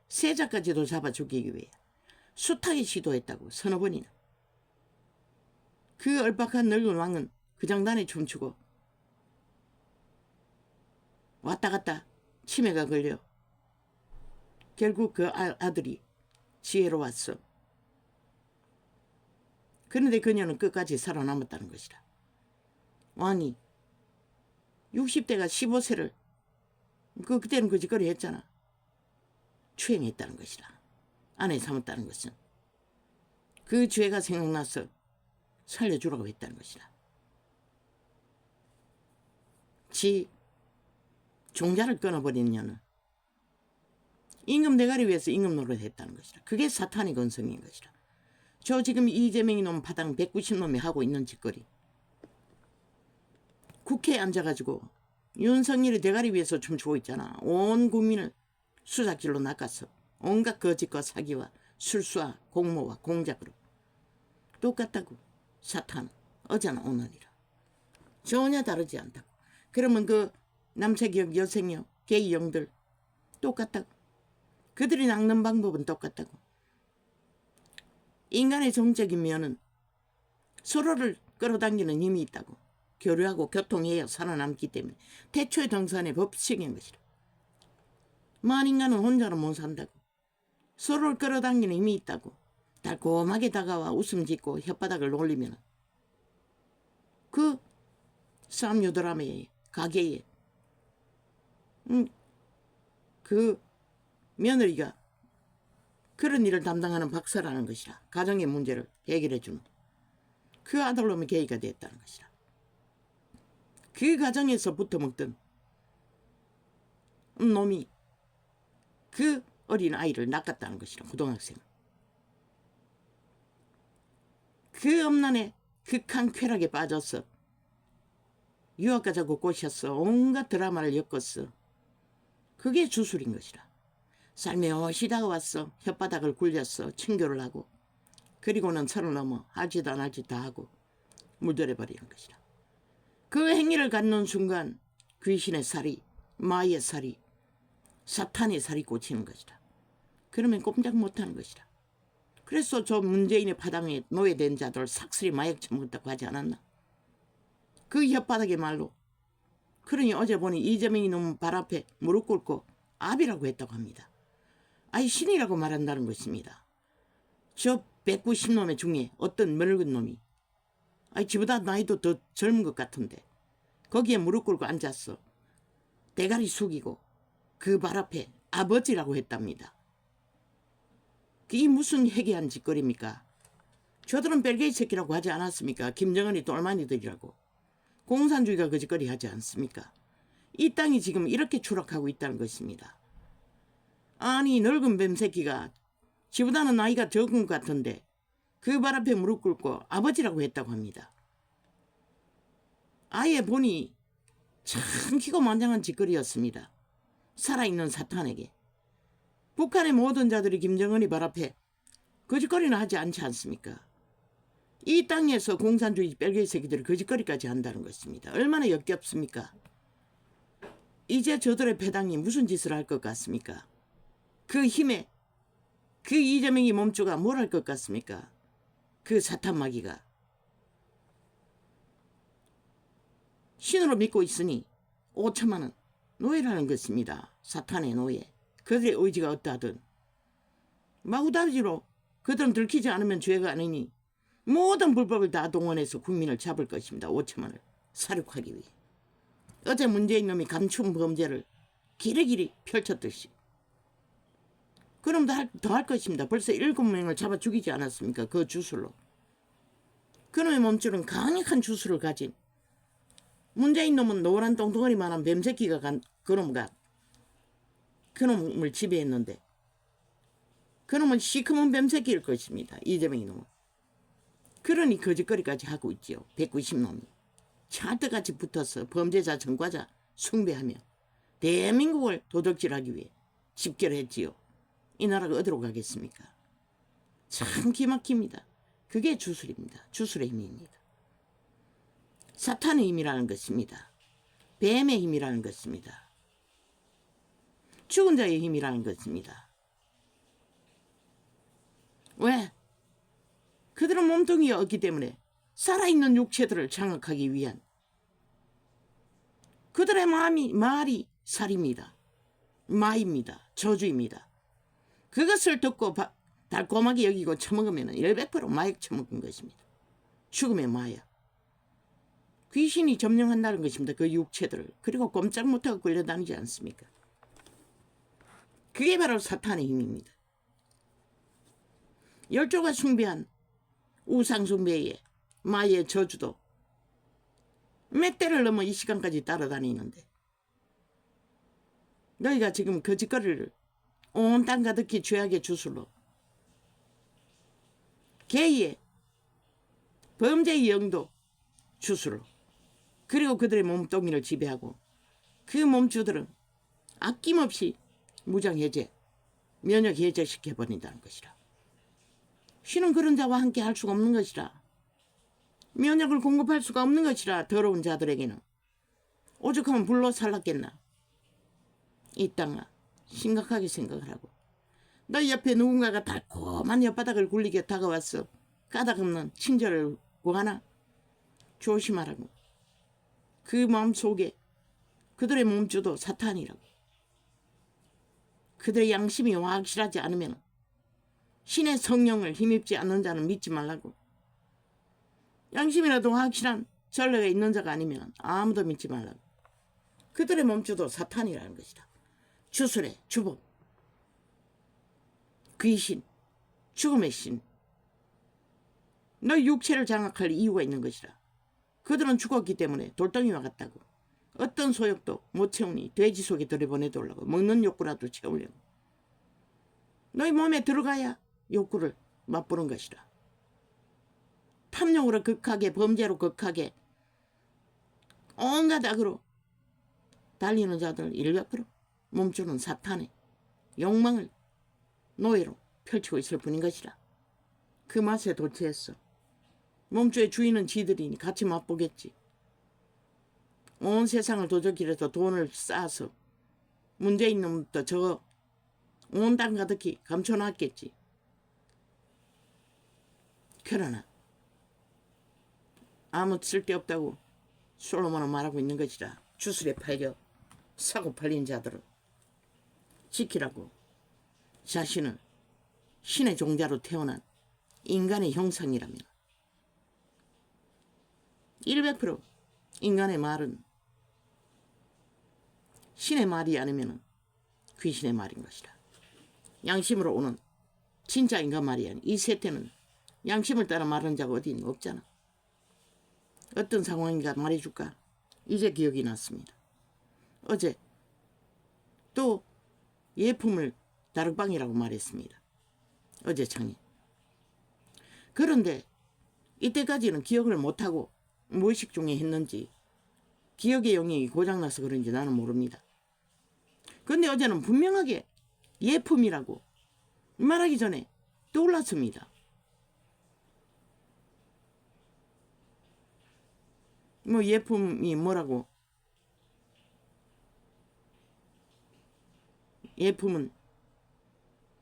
세자까지도 잡아 죽이기 위해 숱하게 시도했다고. 서너 번이나. 그 얼박한 늙은 왕은 그 장단에 춤추고 왔다 갔다 치매가 걸려 결국 그 아들이 지혜로웠어. 그런데 그녀는 끝까지 살아남았다는 것이라. 왕이 60대가 15세를 그때는 그 짓거리 했잖아. 추행했다는 것이라. 아내 삼았다는 것은 그 죄가 생각나서 살려주라고 했다는 것이라. 지 종자를 끊어버린 년은 임금 대가리 위해서 임금 노릇을 했다는 것이라. 그게 사탄의 건성인 것이라. 저 지금 이재명이 놈 파당 190놈이 하고 있는 짓거리. 국회에 앉아가지고 윤석열이 대가리 위해서 춤추고 있잖아. 온 국민을 수작질로 낚았어. 온갖 거짓과 사기와 술수와 공모와 공작으로. 똑같다고. 사탄은 어제나 오늘이라. 전혀 다르지 않다고. 그러면 그 남색역 여색역 게이용들 똑같다고. 그들이 낚는 방법은 똑같다고. 인간의 정적인 면은 서로를 끌어당기는 힘이 있다고. 교류하고 교통해야 살아남기 때문에 태초의 정산의 법칙인 것이라. 만 인간은 혼자는 못 산다고. 서로를 끌어당기는 힘이 있다고. 달콤하게 다가와 웃음 짓고 혓바닥을 놀리면 그 쌈유 드라마의 가게에 그 며느리가 그런 일을 담당하는 박사라는 것이라. 가정의 문제를 해결해주는 그 아들놈이 게이가 됐다는 것이라. 그 가정에서 붙어먹던 놈이 그 어린 아이를 낚았다는 것이라. 고등학생. 그 엄난의 극한 쾌락에 빠졌어. 유학 가자고 꼬셨어. 온갖 드라마를 엮었어. 그게 주술인 것이라. 살며시 다가왔어. 혓바닥을 굴렸어. 친교를 하고. 그리고는 선을 넘어 하지도 안 할 짓 다 하고 물들여버리는 것이라. 그 행위를 갖는 순간 귀신의 살이, 마의 살이, 사탄의 살이 꽂히는 것이라. 그러면 꼼짝 못하는 것이라. 그래서 저 문재인의 파당에 노예된 자들 삭슬이 마약 처먹었다고 하지 않았나? 그 혓바닥의 말로. 그러니 어제 보니 이재명이 놈 발 앞에 무릎 꿇고 아비라고 했다고 합니다. 아이 신이라고 말한다는 것입니다. 저 190놈의 중에 어떤 늙은 놈이 아니 지보다 나이도 더 젊은 것 같은데 거기에 무릎 꿇고 앉았어. 대가리 숙이고 그 발 앞에 아버지라고 했답니다. 그게 무슨 해괴한 짓거리입니까? 저들은 벨게이 새끼라고 하지 않았습니까? 김정은이 똘마니들이라고. 공산주의가 그 짓거리 하지 않습니까? 이 땅이 지금 이렇게 추락하고 있다는 것입니다. 아니 늙은 뱀 새끼가 지보다는 나이가 적은 것 같은데 그 발 앞에 무릎 꿇고 아버지라고 했다고 합니다. 아예 보니 참 기고만장한 짓거리였습니다. 살아있는 사탄에게. 북한의 모든 자들이 김정은이 발 앞에 거짓거리는 하지 않지 않습니까? 이 땅에서 공산주의 뺄개이 새끼들이 거짓거리까지 한다는 것입니다. 얼마나 역겹습니까? 이제 저들의 패당이 무슨 짓을 할 것 같습니까? 그 힘에 그 이재명이 몸주가 뭘 할 것 같습니까? 그 사탄마귀가. 신으로 믿고 있으니 5천만 원 노예라는 것입니다. 사탄의 노예. 그들의 의지가 어떠하든 마구다지로 그들은 들키지 않으면 죄가 아니니 모든 불법을 다 동원해서 국민을 잡을 것입니다. 5천만 원을 사륙하기 위해. 어제 문재인 놈이 감춘 범죄를 길이길이 펼쳤듯이. 그럼 더 할 것입니다. 벌써 7명을 잡아 죽이지 않았습니까? 그 주술로. 그놈의 몸줄은 강력한 주술을 가진 문재인 놈은 노란 똥덩어리만한 뱀새끼가 그놈을 지배했는데 그놈은 시커먼 뱀새끼일 것입니다. 이재명이 놈은. 그러니 거짓거리까지 하고 있지요. 190놈이. 찰떡같이 붙어서 범죄자 전과자 숭배하며 대한민국을 도둑질하기 위해 집결했지요. 이 나라가 어디로 가겠습니까? 참 기막힙니다. 그게 주술입니다. 주술의 힘입니다. 사탄의 힘이라는 것입니다. 뱀의 힘이라는 것입니다. 죽은 자의 힘이라는 것입니다. 왜? 그들은 몸뚱이가 없기 때문에 살아있는 육체들을 장악하기 위한 그들의 말이 살입니다. 마입니다. 저주입니다. 그것을 듣고 달콤하게 여기고 처먹으면 100% 마약 처먹은 것입니다. 죽음의 마약. 귀신이 점령한다는 것입니다. 그 육체들을. 그리고 꼼짝 못하고 끌려다니지 않습니까? 그게 바로 사탄의 힘입니다. 열조가 숭배한 우상숭배의 마의 저주도 몇 대를 넘어 이 시간까지 따라다니는데 너희가 지금 거짓거리를 온 땅 가득히 죄악의 주술로 개의 범죄의 영도 주술로 그리고 그들의 몸뚱이를 지배하고 그 몸주들은 아낌없이 무장해제, 면역해제 시켜버린다는 것이라. 신은 그런 자와 함께 할 수가 없는 것이라. 면역을 공급할 수가 없는 것이라. 더러운 자들에게는 오죽하면 불로 살랐겠나. 이 땅아 심각하게 생각을 하고 너 옆에 누군가가 달콤한 엿바닥을 굴리게 다가왔어. 까닭없는 친절을 구하나 조심하라고. 그 마음속에 그들의 몸주도 사탄이라고. 그들의 양심이 확실하지 않으면 신의 성령을 힘입지 않는 자는 믿지 말라고. 양심이라도 확실한 전례가 있는 자가 아니면 아무도 믿지 말라고. 그들의 몸주도 사탄이라는 것이다. 주술의 주범, 귀신, 죽음의 신. 너 육체를 장악할 이유가 있는 것이라. 그들은 죽었기 때문에 돌덩이와 같다고. 어떤 소욕도 못 채우니 돼지 속에 들여보내달라고. 먹는 욕구라도 채우려고. 너희 몸에 들어가야 욕구를 맛보는 것이라. 탐욕으로 극하게, 범죄로 극하게 온갖 악으로 달리는 자들 100% 몸주는 사탄의 욕망을 노예로 펼치고 있을 뿐인 것이라. 그 맛에 도취했어. 몸주의 주인은 지들이니 같이 맛보겠지. 온 세상을 도적질해서 돈을 쌓아서 문재인 놈부터 저거 온 땅 가득히 감춰놨겠지. 그러나 아무 쓸데없다고 솔로몬은 말하고 있는 것이라. 주술에 팔려 사고 팔린 자들을 지키라고. 자신을 신의 종자로 태어난 인간의 형상이라면 100% 인간의 말은 신의 말이 아니면 귀신의 말인 것이다. 양심으로 오는 진짜 인간 말이 아니. 이 세태는 양심을 따라 말하는 자가 어디 없잖아. 어떤 상황인가 말해줄까? 이제 기억이 났습니다. 어제 또 예품을 다락방이라고 말했습니다. 어제 창님. 그런데 이때까지는 기억을 못하고 무의식 중에 했는지 기억의 영역이 고장나서 그런지 나는 모릅니다. 그런데 어제는 분명하게 예품이라고 말하기 전에 떠올랐습니다. 뭐 예품이 뭐라고? 예품은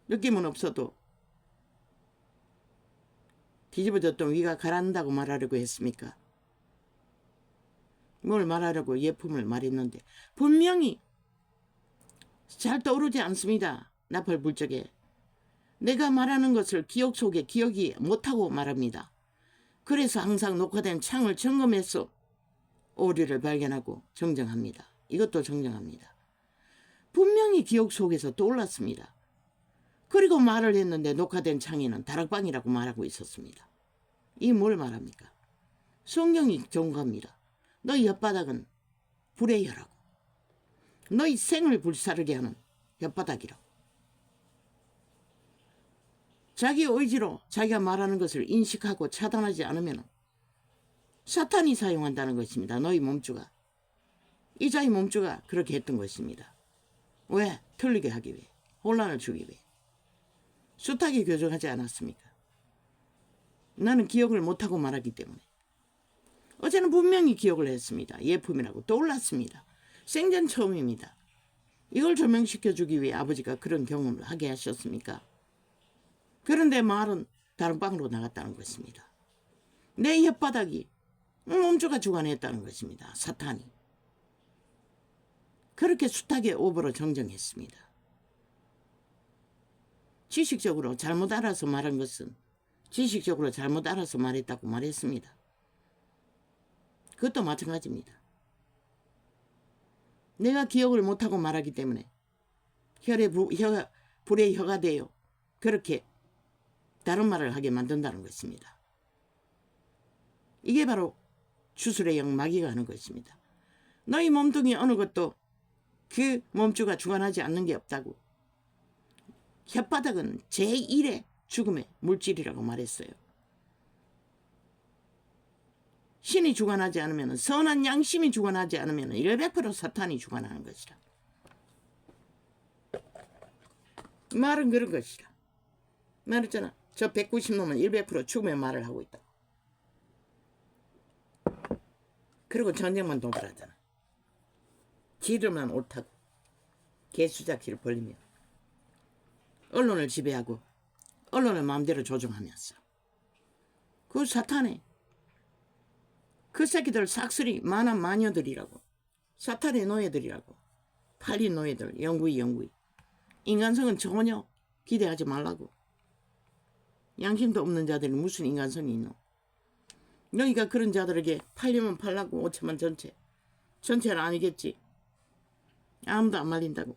느낌은 없어도 뒤집어졌던 위가 가라앉는다고 말하려고 했습니까? 뭘 말하려고 예품을 말했는데 분명히 잘 떠오르지 않습니다. 나팔 불 적에 내가 말하는 것을 기억 속에 기억이 못하고 말합니다. 그래서 항상 녹화된 창을 점검해서 오류를 발견하고 정정합니다. 이것도 정정합니다. 분명히 기억 속에서 떠올랐습니다. 그리고 말을 했는데 녹화된 창에는 다락방이라고 말하고 있었습니다. 이 뭘 말합니까? 성경이 경고합니다. 너희 혓바닥은 불의 혀라고. 너희 생을 불사르게 하는 혓바닥이라고. 자기 의지로 자기가 말하는 것을 인식하고 차단하지 않으면 사탄이 사용한다는 것입니다. 너희 몸주가. 이자의 몸주가 그렇게 했던 것입니다. 왜? 틀리게 하기 위해. 혼란을 주기 위해. 숱하게 교정하지 않았습니까? 나는 기억을 못하고 말하기 때문에. 어제는 분명히 기억을 했습니다. 예품이라고 떠올랐습니다. 생전 처음입니다. 이걸 조명시켜주기 위해 아버지가 그런 경험을 하게 하셨습니까? 그런데 말은 다른 방으로 나갔다는 것입니다. 내 혓바닥이 몸주가 주관했다는 것입니다. 사탄이. 그렇게 숱하게 오버로 정정했습니다. 지식적으로 잘못 알아서 말한 것은 지식적으로 잘못 알아서 말했다고 말했습니다. 그것도 마찬가지입니다. 내가 기억을 못하고 말하기 때문에 불의 혀가 되어 그렇게 다른 말을 하게 만든다는 것입니다. 이게 바로 주술의 영 마귀가 하는 것입니다. 너희 몸뚱이 어느 것도 그 몸주가 주관하지 않는 게 없다고. 혓바닥은 제1의 죽음의 물질이라고 말했어요. 신이 주관하지 않으면, 선한 양심이 주관하지 않으면 100% 사탄이 주관하는 것이라. 말은 그런 것이라. 말했잖아. 저 190놈은 100% 죽음의 말을 하고 있다. 그리고 전쟁만 도발하잖아. 지들만 옳다고. 개수작기를 벌리며 언론을 지배하고 언론을 마음대로 조종하면서 그 사탄의 그 새끼들 싹쓸이 만한 마녀들이라고. 사탄의 노예들이라고. 팔린 노예들. 영구히. 인간성은 전혀 기대하지 말라고. 양심도 없는 자들이 무슨 인간성이 있노. 너희가 그런 자들에게 팔리면 팔라고. 5천만 전체는 아니겠지. 아무도 안 말린다고.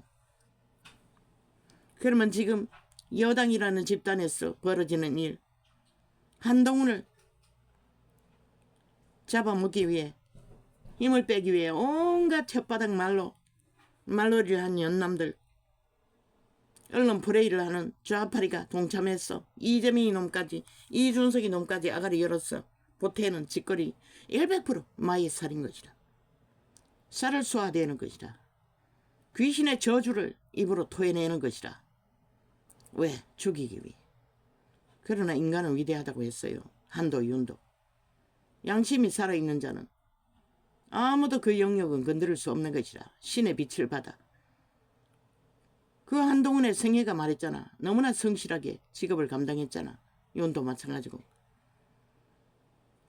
그러면 지금 여당이라는 집단에서 벌어지는 일, 한동훈을 잡아먹기 위해, 힘을 빼기 위해 온갖 혓바닥 말놀이를 한 연남들, 언론 플레이를 하는 좌파리가 동참해서 이재명이 놈까지, 이준석이 놈까지 아가리 열었어. 보태는 짓거리 100% 마의 살인 것이다. 살을 쏘아대는 것이다. 귀신의 저주를 입으로 토해내는 것이다. 왜? 죽이기 위해. 그러나 인간은 위대하다고 했어요. 한도 윤도. 양심이 살아있는 자는 아무도 그 영역은 건드릴 수 없는 것이라. 신의 빛을 받아. 그 한동훈의 생애가 말했잖아. 너무나 성실하게 직업을 감당했잖아. 윤도 마찬가지고.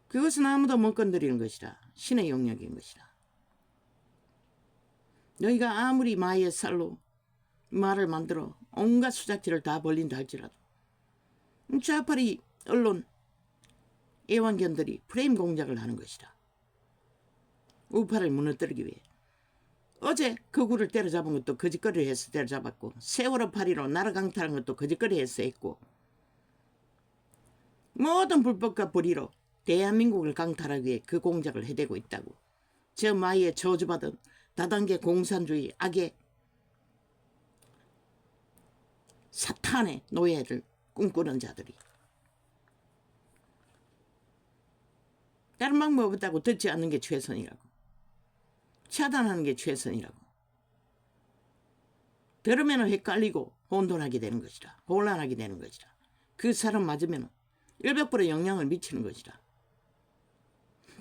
그것은 아무도 못 건드리는 것이라. 신의 영역인 것이라. 너희가 아무리 마의 살로 말을 만들어 온갖 수작질을 다 벌린다 할지라도 좌파리 언론 애완견들이 프레임 공작을 하는 것이다. 우파를 무너뜨리기 위해. 어제 거구를 때려잡은 것도 거짓거리를 해서 때려잡았고, 세월호 파리로 나라 강탈한 것도 거짓거리 해서 했고, 모든 불법과 불의로 대한민국을 강탈하기 위해 그 공작을 해대고 있다고. 저 마이에 저주받은 다단계 공산주의 악의 사탄의 노예를 꿈꾸는 자들이. 다른 방법 없다고. 듣지 않는 게 최선이라고. 차단하는 게 최선이라고. 들으면 헷갈리고 혼돈하게 되는 것이라. 혼란하게 되는 것이라. 그 사람 맞으면 100% 영향을 미치는 것이라.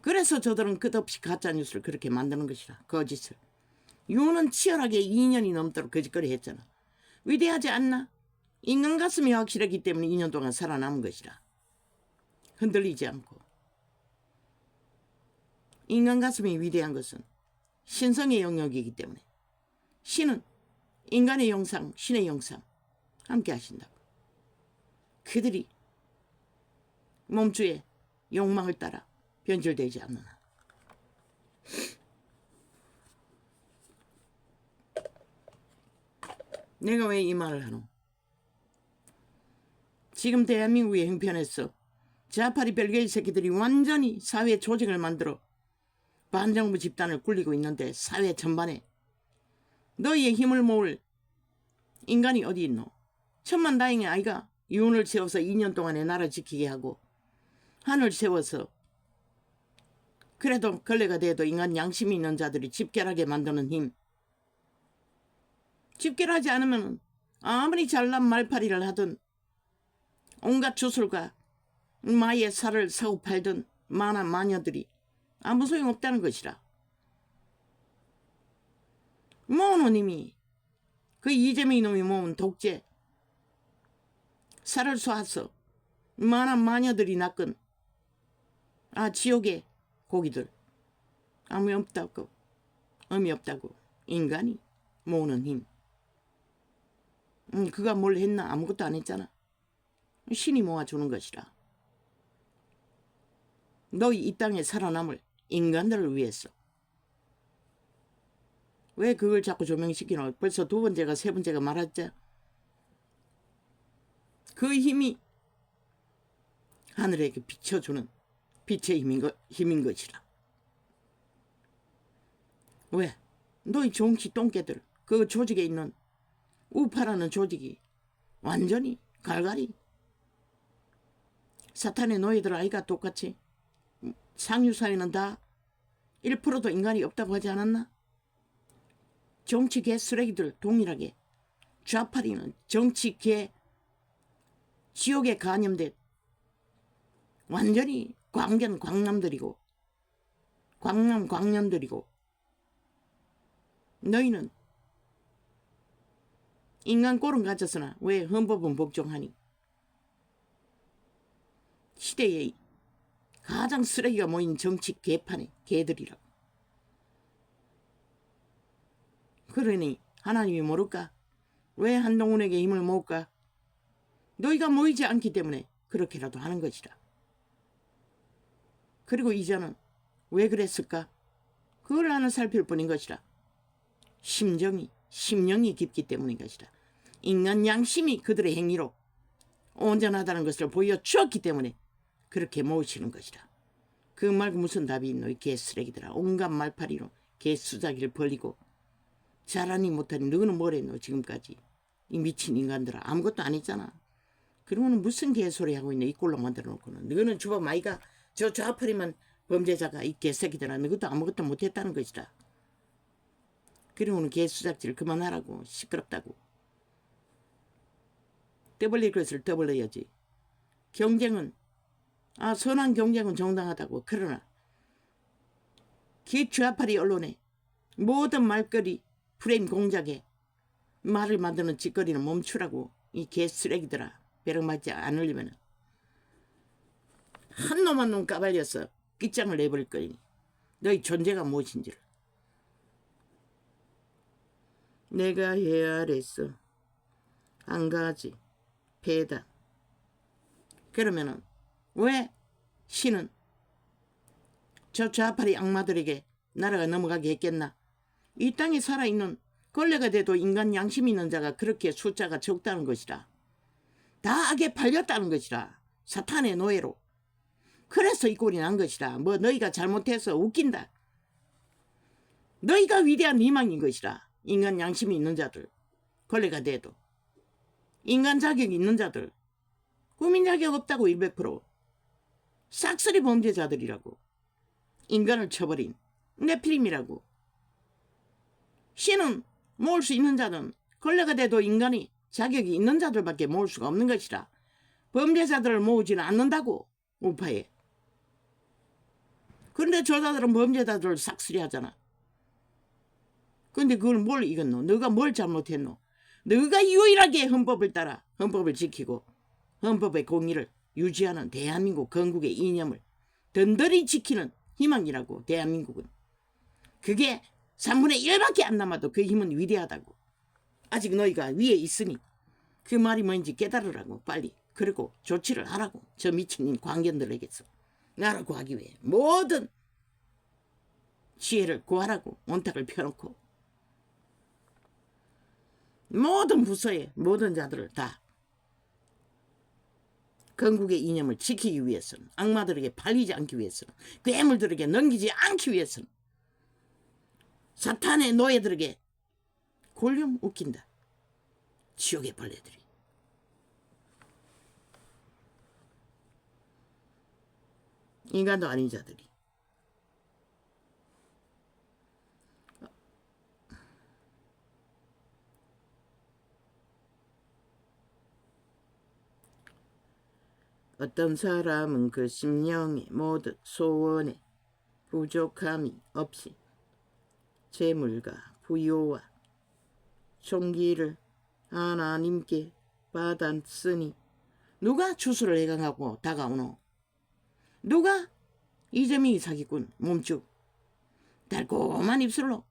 그래서 저들은 끝없이 가짜뉴스를 그렇게 만드는 것이라. 거짓을. 유는 치열하게 2년이 넘도록 거짓거리 했잖아. 위대하지 않나? 인간 가슴이 확실하기 때문에 2년 동안 살아남은 것이라. 흔들리지 않고. 인간 가슴이 위대한 것은 신성의 영역이기 때문에 신은 인간의 영상, 신의 영상 함께 하신다고. 그들이 몸주의 욕망을 따라 변질되지 않느나. 내가 왜 이 말을 하노? 지금 대한민국의 형편에서 자파리 별개의 새끼들이 완전히 사회 조직을 만들어 반정부 집단을 굴리고 있는데, 사회 전반에 너희의 힘을 모을 인간이 어디 있노? 천만다행의 아이가 윤을 세워서 2년 동안에 나라 지키게 하고, 한을 세워서 그래도 걸레가 돼도 인간 양심이 있는 자들이 집결하게 만드는 힘. 집결하지 않으면 아무리 잘난 말파리를 하든 온갖 주술과 마의 살을 사고 팔던 만한 마녀들이 아무 소용없다는 것이라. 모으는 힘이 그 이재명 놈이 모은 독재 살을 쏘아서 만한 마녀들이 낚은 지옥의 고기들 아무 없다고, 의미 없다고. 인간이 모으는 힘. 그가 뭘 했나? 아무것도 안 했잖아. 신이 모아주는 것이라. 너희 이 땅에 살아남을 인간들을 위해서. 왜 그걸 자꾸 조명시키노? 벌써 두 번째가 세 번째가 말했자. 그 힘이 하늘에게 비춰주는 빛의 힘인 것이라. 왜? 너희 정치 똥개들, 그 조직에 있는 우파라는 조직이 완전히 갈갈이 사탄의 노예들 아이가 똑같이. 상류사회는 다 1%도 인간이 없다고 하지 않았나? 정치 개 쓰레기들 동일하게. 좌파리는 정치 개 지옥에 간염된 완전히 광남들이고 광년들이고, 너희는 인간 꼴은 가졌으나 왜 헌법은 복종하니? 시대에 가장 쓰레기가 모인 정치 개판의 개들이라고. 그러니 하나님이 모를까? 왜 한동훈에게 힘을 모을까? 너희가 모이지 않기 때문에 그렇게라도 하는 것이라. 그리고 이제는 왜 그랬을까? 그걸 나는 살필 뿐인 것이라. 심령이 깊기 때문인 것이라. 인간 양심이 그들의 행위로 온전하다는 것을 보여주었기 때문에 그렇게 모으시는 것이라. 그 말고 무슨 답이 있노? 이 개쓰레기들아. 온갖 말파리로 개수작이를 벌리고 잘하니 못하니 너는 뭘 했노 지금까지? 이 미친 인간들아. 아무것도 안 했잖아. 그러면 무슨 개소리 하고 있노? 이 꼴로 만들어 놓고는. 너는 주범 아이가 저 좌파리만 범죄자가 이 개새끼들아. 너것도 아무것도 못했다는 것이라. 그러고는 개수작질 그만하라고. 시끄럽다고. 떠벌릴 것을 떠벌려야지. 경쟁은 선한 경쟁은 정당하다고. 그러나 개좌파리 언론에 모든 말거리 프레임 공작에 말을 만드는 짓거리는 멈추라고. 이 개쓰레기들아. 벼락 맞지 않으려면 한 놈 한 놈 까발려서 끝장을 내버릴 거니. 너희 존재가 무엇인지를. 내가 해야 했어. 한 가지. 배다. 그러면은 왜 신은 저 좌파리 악마들에게 나라가 넘어가게 했겠나? 이 땅에 살아있는 걸레가 돼도 인간 양심 있는 자가 그렇게 숫자가 적다는 것이라. 다 악에 팔렸다는 것이라. 사탄의 노예로. 그래서 이 꼴이 난 것이라. 뭐 너희가 잘못해서 웃긴다. 너희가 위대한 희망인 것이라. 인간 양심이 있는 자들. 걸레가 돼도. 인간 자격이 있는 자들. 국민 자격 없다고 100%. 싹쓸이 범죄자들이라고. 인간을 쳐버린 네피림이라고. 신은 모을 수 있는 자는 걸레가 돼도 인간이 자격이 있는 자들밖에 모을 수가 없는 것이라. 범죄자들을 모으지는 않는다고. 우파에. 그런데 저자들은 범죄자들을 싹쓸이 하잖아. 근데 그걸 뭘 이겼노? 너가 뭘 잘못했노? 너가 유일하게 헌법을 따라 헌법을 지키고 헌법의 공의를 유지하는 대한민국 건국의 이념을 든든히 지키는 희망이라고. 대한민국은. 그게 3분의 1밖에 안 남아도 그 힘은 위대하다고. 아직 너희가 위에 있으니 그 말이 뭔지 깨달으라고. 빨리. 그리고 조치를 하라고. 저 미친 광견들에게서 나를 구하기 위해 모든 지혜를 구하라고. 온탁을 펴놓고 모든 부서에 모든 자들을 다 건국의 이념을 지키기 위해서는, 악마들에게 팔리지 않기 위해서는, 괴물들에게 넘기지 않기 위해서는, 사탄의 노예들에게 골룸 웃긴다. 지옥의 벌레들이. 인간도 아닌 자들이. 어떤 사람은 그 심령의 모든 소원에 부족함이 없이 재물과 부요와 총기를 하나님께 받았으니. 누가 주술을 해강하고 다가오노? 누가 이재명이 사기꾼 몸쭉 달콤한 입술로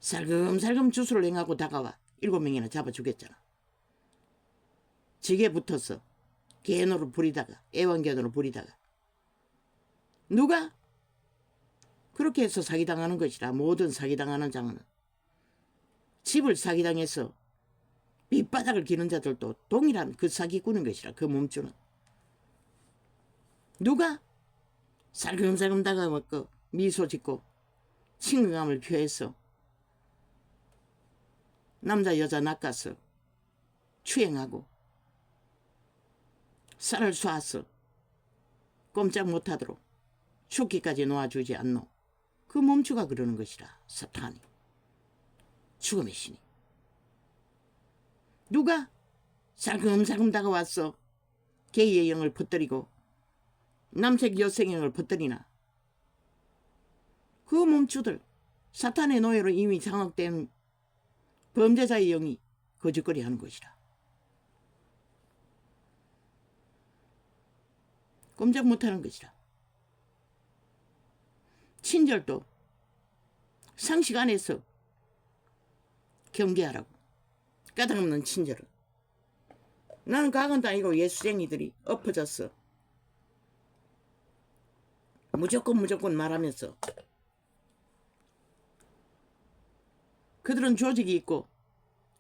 살금살금 주술을 행하고 다가와 7명이나 잡아 죽였잖아. 지게 붙어서 개노를 부리다가 애완견으로 부리다가. 누가 그렇게 해서 사기당하는 것이라. 모든 사기당하는 장은 집을 사기당해서 밑바닥을 기는 자들도 동일한 그 사기꾼인 것이라. 그 몸주는. 누가 살금살금 다가왔고 미소 짓고 친근감을 표해서 남자 여자 낚아서 추행하고 쌀을 쏴서 꼼짝 못하도록 죽기까지 놓아주지 않노. 그 몸주가 그러는 것이라. 사탄이. 죽음의 신이. 누가 살금살금 다가왔어 게이의 영을 퍼뜨리고 남색 여성 영을 퍼뜨리나. 그 몸주들, 사탄의 노예로 이미 장악된 범죄자의 영이 거짓거리 하는 것이라. 꼼짝 못하는 것이라. 친절도 상식 안에서 경계하라고. 까닭없는 친절을. 나는 과거도 아니고 예수쟁이들이 엎어졌어. 무조건 말하면서 그들은 조직이 있고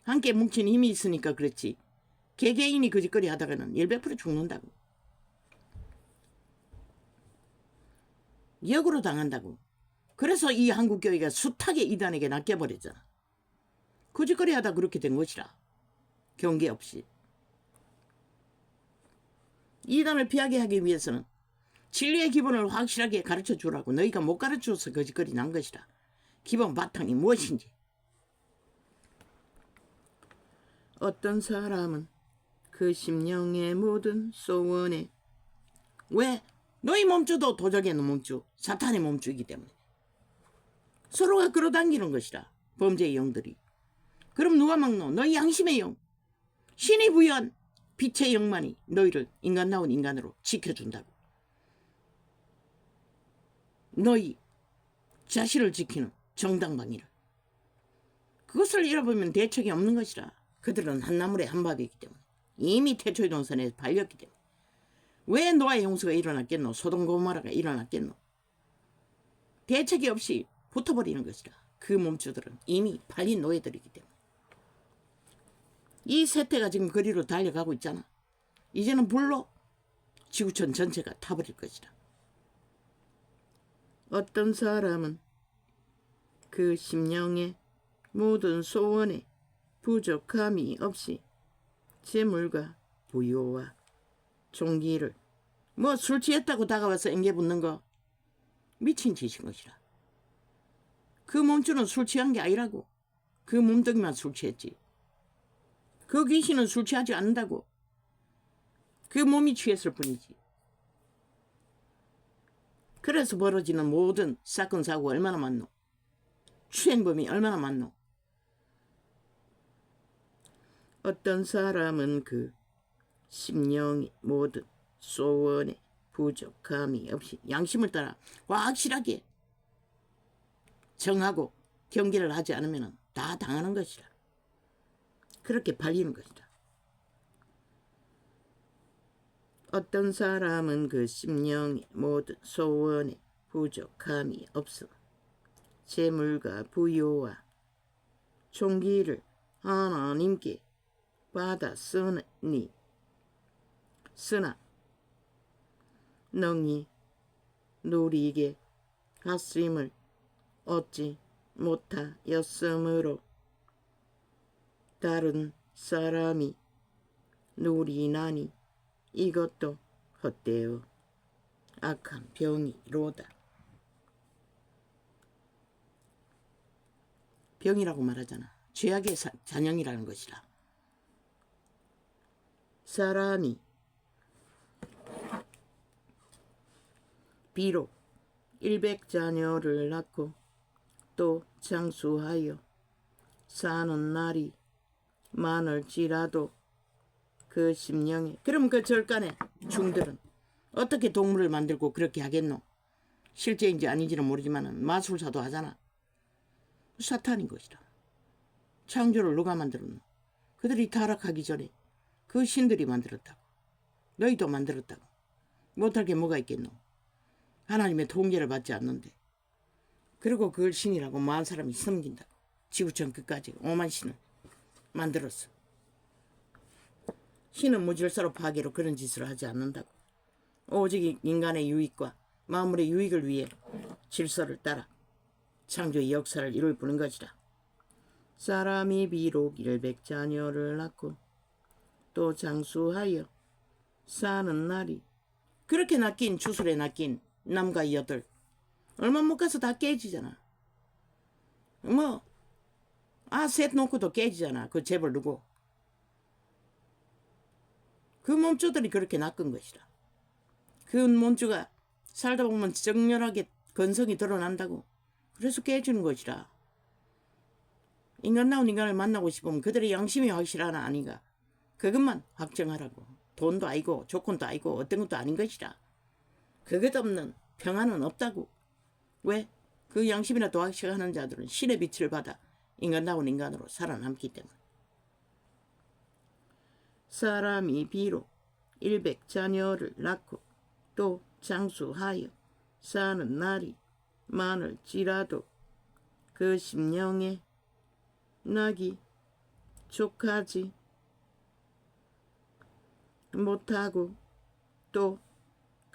함께 뭉친 힘이 있으니까 그렇지. 개개인이 거짓거리 하다가는 100% 죽는다고. 역으로 당한다고. 그래서 이 한국교회가 숱하게 이단에게 낚여버렸잖아. 거짓거리 하다 그렇게 된 것이라. 경계 없이. 이단을 피하게 하기 위해서는 진리의 기본을 확실하게 가르쳐 주라고. 너희가 못 가르쳐줘서 거짓거리 난 것이라. 기본 바탕이 무엇인지. 어떤 사람은 그 심령의 모든 소원에. 왜? 너희 몸주도 도적의 몸주, 사탄의 몸주이기 때문에. 서로가 끌어당기는 것이라. 범죄의 영들이. 그럼 누가 막노? 너희 양심의 영. 신이 부여한 빛의 영만이 너희를 인간다운 인간으로 지켜준다고. 너희 자신을 지키는 정당방위를. 그것을 잃어버리면 대책이 없는 것이라. 그들은 한나물의 한밥이기 때문에. 이미 태초의 동산에 발렸기 때문에. 왜 노아의 홍수가 일어났겠노? 소돔 고모라가 일어났겠노? 대책이 없이 붙어버리는 것이라. 그 몸주들은 이미 팔린 노예들이기 때문에. 이 세태가 지금 거리로 달려가고 있잖아. 이제는 불로 지구촌 전체가 타버릴 것이라. 어떤 사람은 그 심령의 모든 소원에 부족함이 없이 재물과 부요와 종기를 뭐 술 취했다고 다가와서 앵겨붙는 거 미친 짓인 것이라. 그 몸주는 술 취한 게 아니라고. 그 몸뚱이만 술 취했지. 그 귀신은 술 취하지 않는다고. 그 몸이 취했을 뿐이지. 그래서 벌어지는 모든 사건 사고가 얼마나 많노. 추행범이 얼마나 많노. 어떤 사람은 그 심령의 모든 소원에 부족함이 없이 양심을 따라 확실하게 정하고 경계를 하지 않으면 다 당하는 것이라. 그렇게 팔리는 것이다. 어떤 사람은 그 심령의 모든 소원에 부족함이 없어 재물과 부요와 종기를 하나님께 받아 쓰나 능히 누리게 하심을 얻지 못하였으므로 다른 사람이 누리나니 이것도 헛되어 악한 병이로다. 병이라고 말하잖아. 죄악의 잔영이라는 것이라. 사람이 비록 100자녀를 낳고 또 장수하여 사는 날이 많을지라도 그 심령에. 그럼 그 절간에 중들은 어떻게 동물을 만들고 그렇게 하겠노? 실제인지 아닌지는 모르지만 마술사도 하잖아. 사탄인 것이라. 창조를 누가 만들었노? 그들이 타락하기 전에 그 신들이 만들었다고. 너희도 만들었다고. 못할 게 뭐가 있겠노? 하나님의 통제를 받지 않는데. 그리고 그걸 신이라고 많은 사람이 섬긴다고. 지구촌 끝까지 5만 신을 만들었어. 신은 무질서로 파괴로 그런 짓을 하지 않는다고. 오직 인간의 유익과 만물의 유익을 위해 질서를 따라 창조의 역사를 이룰 뿐인 것이라. 사람이 비록 100자녀를 낳고 또 장수하여 사는 날이. 그렇게 낚인 주술에 낚인 남과 여들 얼마 못 가서 다 깨지잖아. 셋 놓고도 깨지잖아. 그 재벌 누구. 그 몸주들이 그렇게 낚은 것이라. 그 몸주가 살다 보면 정렬하게 건성이 드러난다고. 그래서 깨지는 것이라. 인간다운 인간을 만나고 싶으면 그들의 양심이 확실하나 아닌가. 그것만 확정하라고. 돈도 아니고 조건도 아니고 어떤 것도 아닌 것이라. 그것 없는 평안은 없다고. 왜? 그 양심이라도 확실하는 자들은 신의 빛을 받아 인간다운 인간으로 살아남기 때문에. 사람이 비록 100자녀를 낳고 또 장수하여 사는 날이 많을지라도 그 심령에 낙이 족하지 못하고 또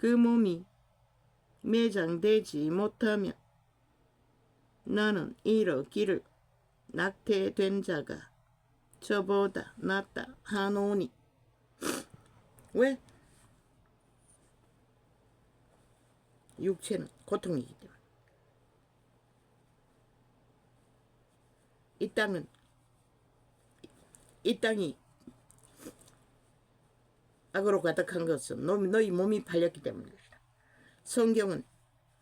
그 몸이 매장되지 못하면 나는 이르기를 낙태된 자가 저보다 낫다 하노니. 왜? 육체는 고통이기 때문에. 이 땅이 악으로 가득한 것은 너희 몸이 팔렸기 때문이다. 성경은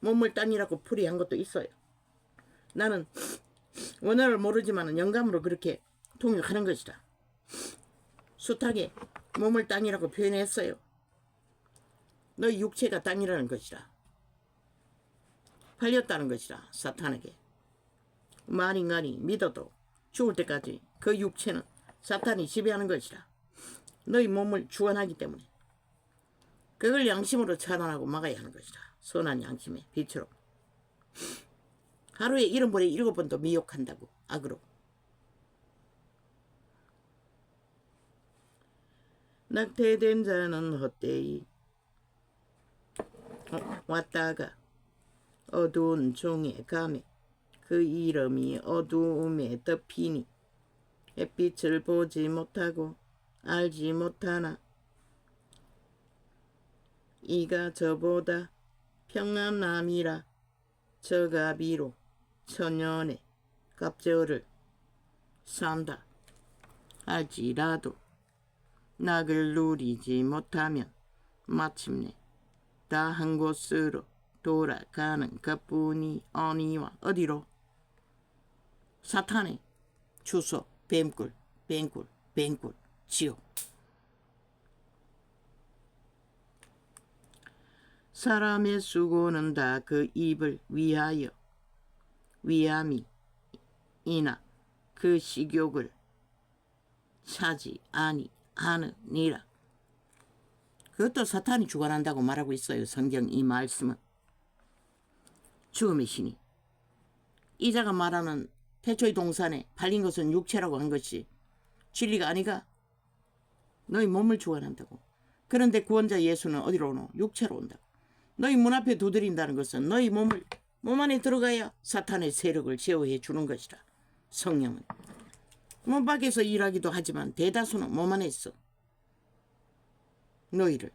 몸을 땅이라고 풀이한 것도 있어요. 나는 원어를 모르지만 영감으로 그렇게 통역하는 것이다. 숱하게 몸을 땅이라고 표현했어요. 너희 육체가 땅이라는 것이다. 팔렸다는 것이다. 사탄에게. 만인간이 믿어도 죽을 때까지 그 육체는 사탄이 지배하는 것이다. 너희 몸을 주관하기 때문에 그걸 양심으로 차단하고 막아야 하는 것이다. 선한 양심의 빛으로. 하루에 7번에 7번도 미혹한다고. 악으로. 낙태된 자는 헛되이 왔다가 어두운 종의 감에 그 이름이 어두움에 덮이니 햇빛을 보지 못하고 알지 못하나 이가 저보다 평안함이라 저가 비록 천년의 갑절을 산다 할지라도 낙을 누리지 못하면 마침내 다 한 곳으로 돌아가는 것뿐이 아니와 어디로? 사탄의 주소 뱀굴 지옥. 사람의 수고는 다 그 입을 위하여 위함이 이나 그 식욕을 차지 아니하느니라. 그것도 사탄이 주관한다고 말하고 있어요. 성경 이 말씀은. 죽음의 신이. 이자가 말하는 태초의 동산에 팔린 것은 육체라고 한 것이 진리가 아니가? 너희 몸을 주관한다고. 그런데 구원자 예수는 어디로 오노? 육체로 온다고. 너희 문 앞에 두드린다는 것은 너희 몸 안에 들어가야 사탄의 세력을 제어해 주는 것이라. 성령은. 몸 밖에서 일하기도 하지만 대다수는 몸 안에 있어. 너희를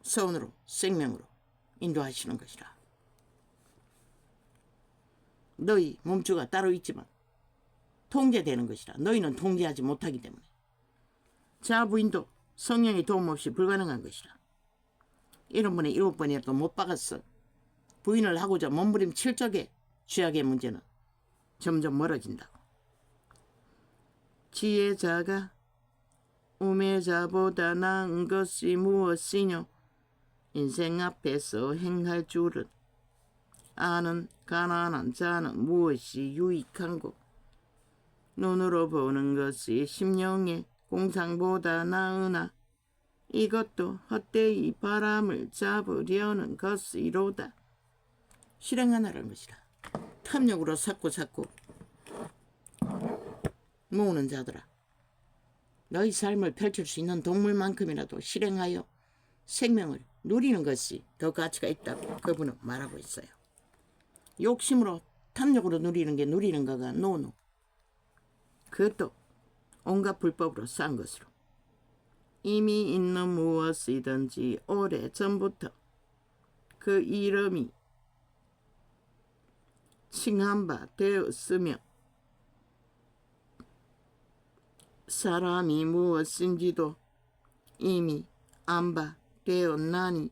선으로 생명으로 인도하시는 것이라. 너희 몸주가 따로 있지만 통제되는 것이라. 너희는 통제하지 못하기 때문에. 자부인도 성령의 도움 없이 불가능한 것이라. 7번에 7번이라도 못 박았어. 부인을 하고자 몸부림칠 적에 죄악의 문제는 점점 멀어진다고. 지혜자가 우매자보다 나은 것이 무엇이뇨? 인생 앞에서 행할 줄은 아는 가난한 자는 무엇이 유익한고? 눈으로 보는 것이 심령의 공상보다 나으나 이것도 헛되이 바람을 잡으려는 것이로다. 실행하나라는 것이라. 탐욕으로 샀고 모으는 자들아, 너희 삶을 펼칠 수 있는 동물만큼이라도 실행하여 생명을 누리는 것이 더 가치가 있다고 그분은 말하고 있어요. 욕심으로 탐욕으로 누리는 게 누리는 거가 노노. 그것도 온갖 불법으로 싼 것으로. 이미 있는 무엇이든지 오래전부터 그 이름이 칭한 바 되었으며 사람이 무엇인지도 이미 안 바 되었나니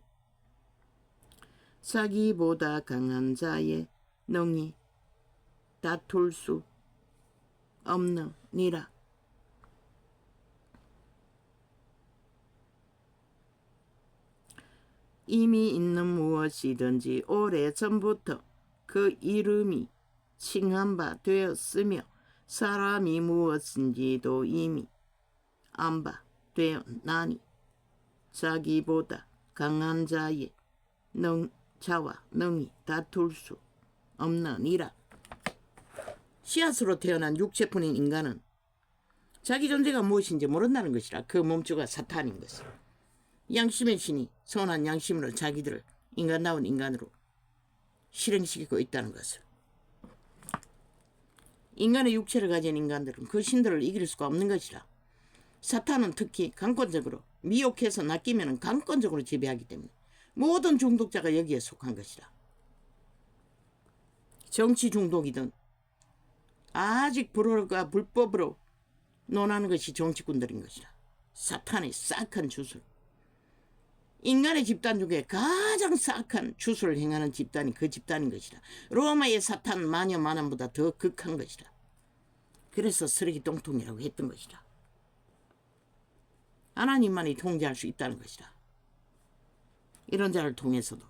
자기보다 강한 자의 능히 다툴 수 없느니라. 이미 있는 무엇이든지 오래전부터 그 이름이 칭한 바 되었으며 사람이 무엇인지도 이미 안 바 되었나니 자기보다 강한 자의 자와 능히 다툴 수 없느니라. 씨앗으로 태어난 육체뿐인 인간은 자기 존재가 무엇인지 모른다는 것이라. 그 몸주가 사탄인 것을. 양심의 신이 선한 양심으로 자기들을 인간다운 인간으로 실행시키고 있다는 것을. 인간의 육체를 가진 인간들은 그 신들을 이길 수가 없는 것이라. 사탄은 특히 강권적으로 미혹해서 낚이면 강권적으로 지배하기 때문에 모든 중독자가 여기에 속한 것이라. 정치 중독이든 아직 불효가 불법으로 논하는 것이 정치꾼들인 것이라. 사탄의 싹한 주술. 인간의 집단 중에 가장 싹한 주술을 행하는 집단이 그 집단인 것이라. 로마의 사탄 마녀 만함보다 더 극한 것이라. 그래서 쓰레기똥통이라고 했던 것이라. 하나님만이 통제할 수 있다는 것이라. 이런 자를 통해서도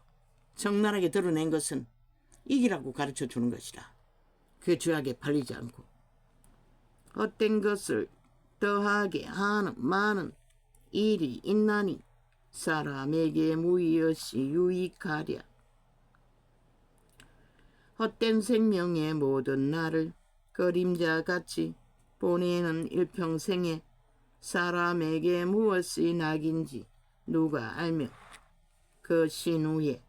적나라하게 드러낸 것은 이기라고 가르쳐 주는 것이라. 그 죄악에 팔리지 않고 헛된 것을 더하게 하는 많은 일이 있나니 사람에게 무엇이 유익하랴. 헛된 생명의 모든 날을 그림자같이 보내는 일평생에 사람에게 무엇이 낙인지 누가 알며 그 신후에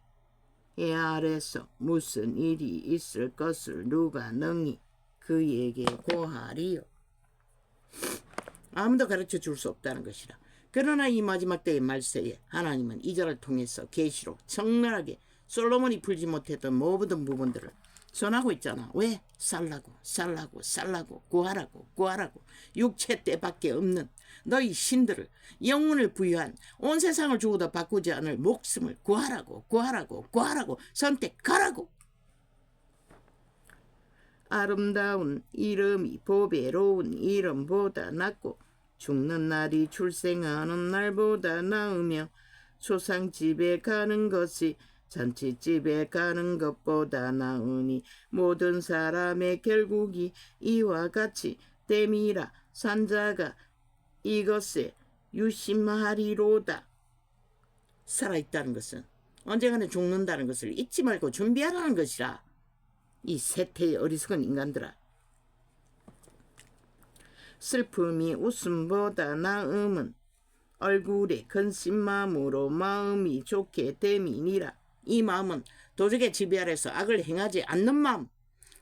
해 아래서 무슨 일이 있을 것을 누가 능히 그에게 고하리요. 아무도 가르쳐 줄 수 없다는 것이라. 그러나 이 마지막 때의 말세에 하나님은 이자를 통해서 계시로 적나라하게 솔로몬이 풀지 못했던 모든 부분들을 전하고 있잖아. 왜? 살라고 구하라고 육체 때밖에 없는 너희 신들을 영혼을 부여한 온 세상을 주고도 바꾸지 않을 목숨을 구하라고 선택하라고. 아름다운 이름이 보배로운 이름보다 낫고 죽는 날이 출생하는 날보다 나으며 초상집에 가는 것이 잔치집에 가는 것보다 나으니 모든 사람의 결국이 이와 같이 됨이라. 산자가 이것에 유심하리로다. 살아있다는 것은 언젠가는 죽는다는 것을 잊지 말고 준비하라는 것이라. 이 세태의 어리석은 인간들아. 슬픔이 웃음보다 나음은 얼굴에 근심마음으로 마음이 좋게 됨이니라. 이 마음은 도적의 지배 아래서 악을 행하지 않는 마음,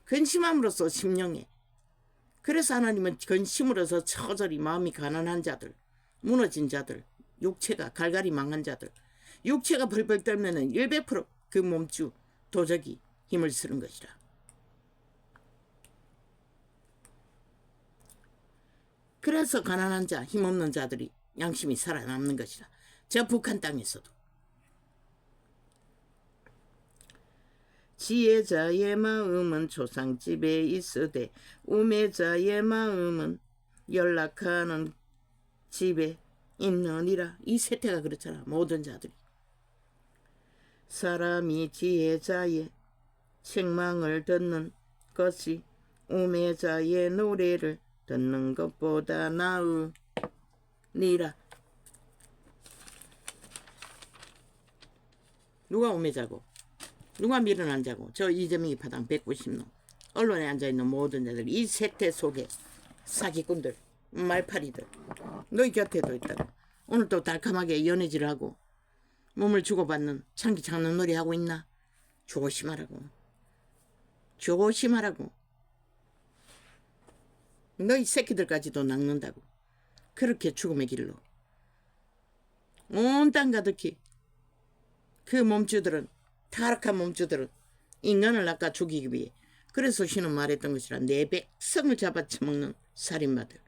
근심함으로써 심령에. 그래서 하나님은 근심으로서 처절히 마음이 가난한 자들, 무너진 자들, 육체가 갈갈이 망한 자들, 육체가 벌벌 떨면은 100%그 몸주 도적이 힘을 쓰는 것이라. 그래서 가난한 자, 힘없는 자들이 양심이 살아남는 것이라. 저 북한 땅에서도. 지혜자의 마음은 초상집에 있으되 우매자의 마음은 연락하는 집에 있느니라. 이 세태가 그렇잖아. 모든 자들이. 사람이 지혜자의 책망을 듣는 것이 우매자의 노래를 듣는 것보다 나으니라. 누가 우매자고 누가 밀어난 자고 저 이재명이 파당 190놈 언론에 앉아있는 모든 자들 이 세태 속에 사기꾼들 말파리들 너희 곁에도 있다고. 오늘 또 달콤하게 연애질하고 몸을 주고받는 창기 장난 놀이 하고 있나? 조심하라고. 너희 새끼들까지도 낚는다고. 그렇게 죽음의 길로 온 땅 가득히 그 몸주들은 타락한 몸주들은 인간을 낚아 죽이기 위해 그래서 신은 말했던 것이라. 내 백성을 잡아쳐먹는 살인마들.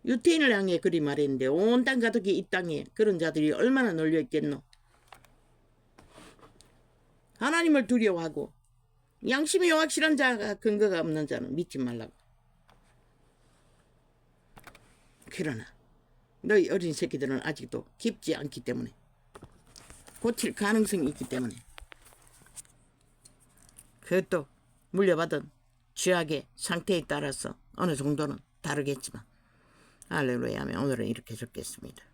유태인을 향해 그리 말했는데 온 땅 가득히 이 땅에 그런 자들이 얼마나 널려있겠노. 하나님을 두려워하고 양심이 확실한 자가 근거가 없는 자는 믿지 말라고. 그러나 너희 어린 새끼들은 아직도 깊지 않기 때문에 고칠 가능성이 있기 때문에 그것도 물려받은 죄악의 상태에 따라서 어느 정도는 다르겠지만 할렐루야 하면 오늘은 이렇게 적겠습니다.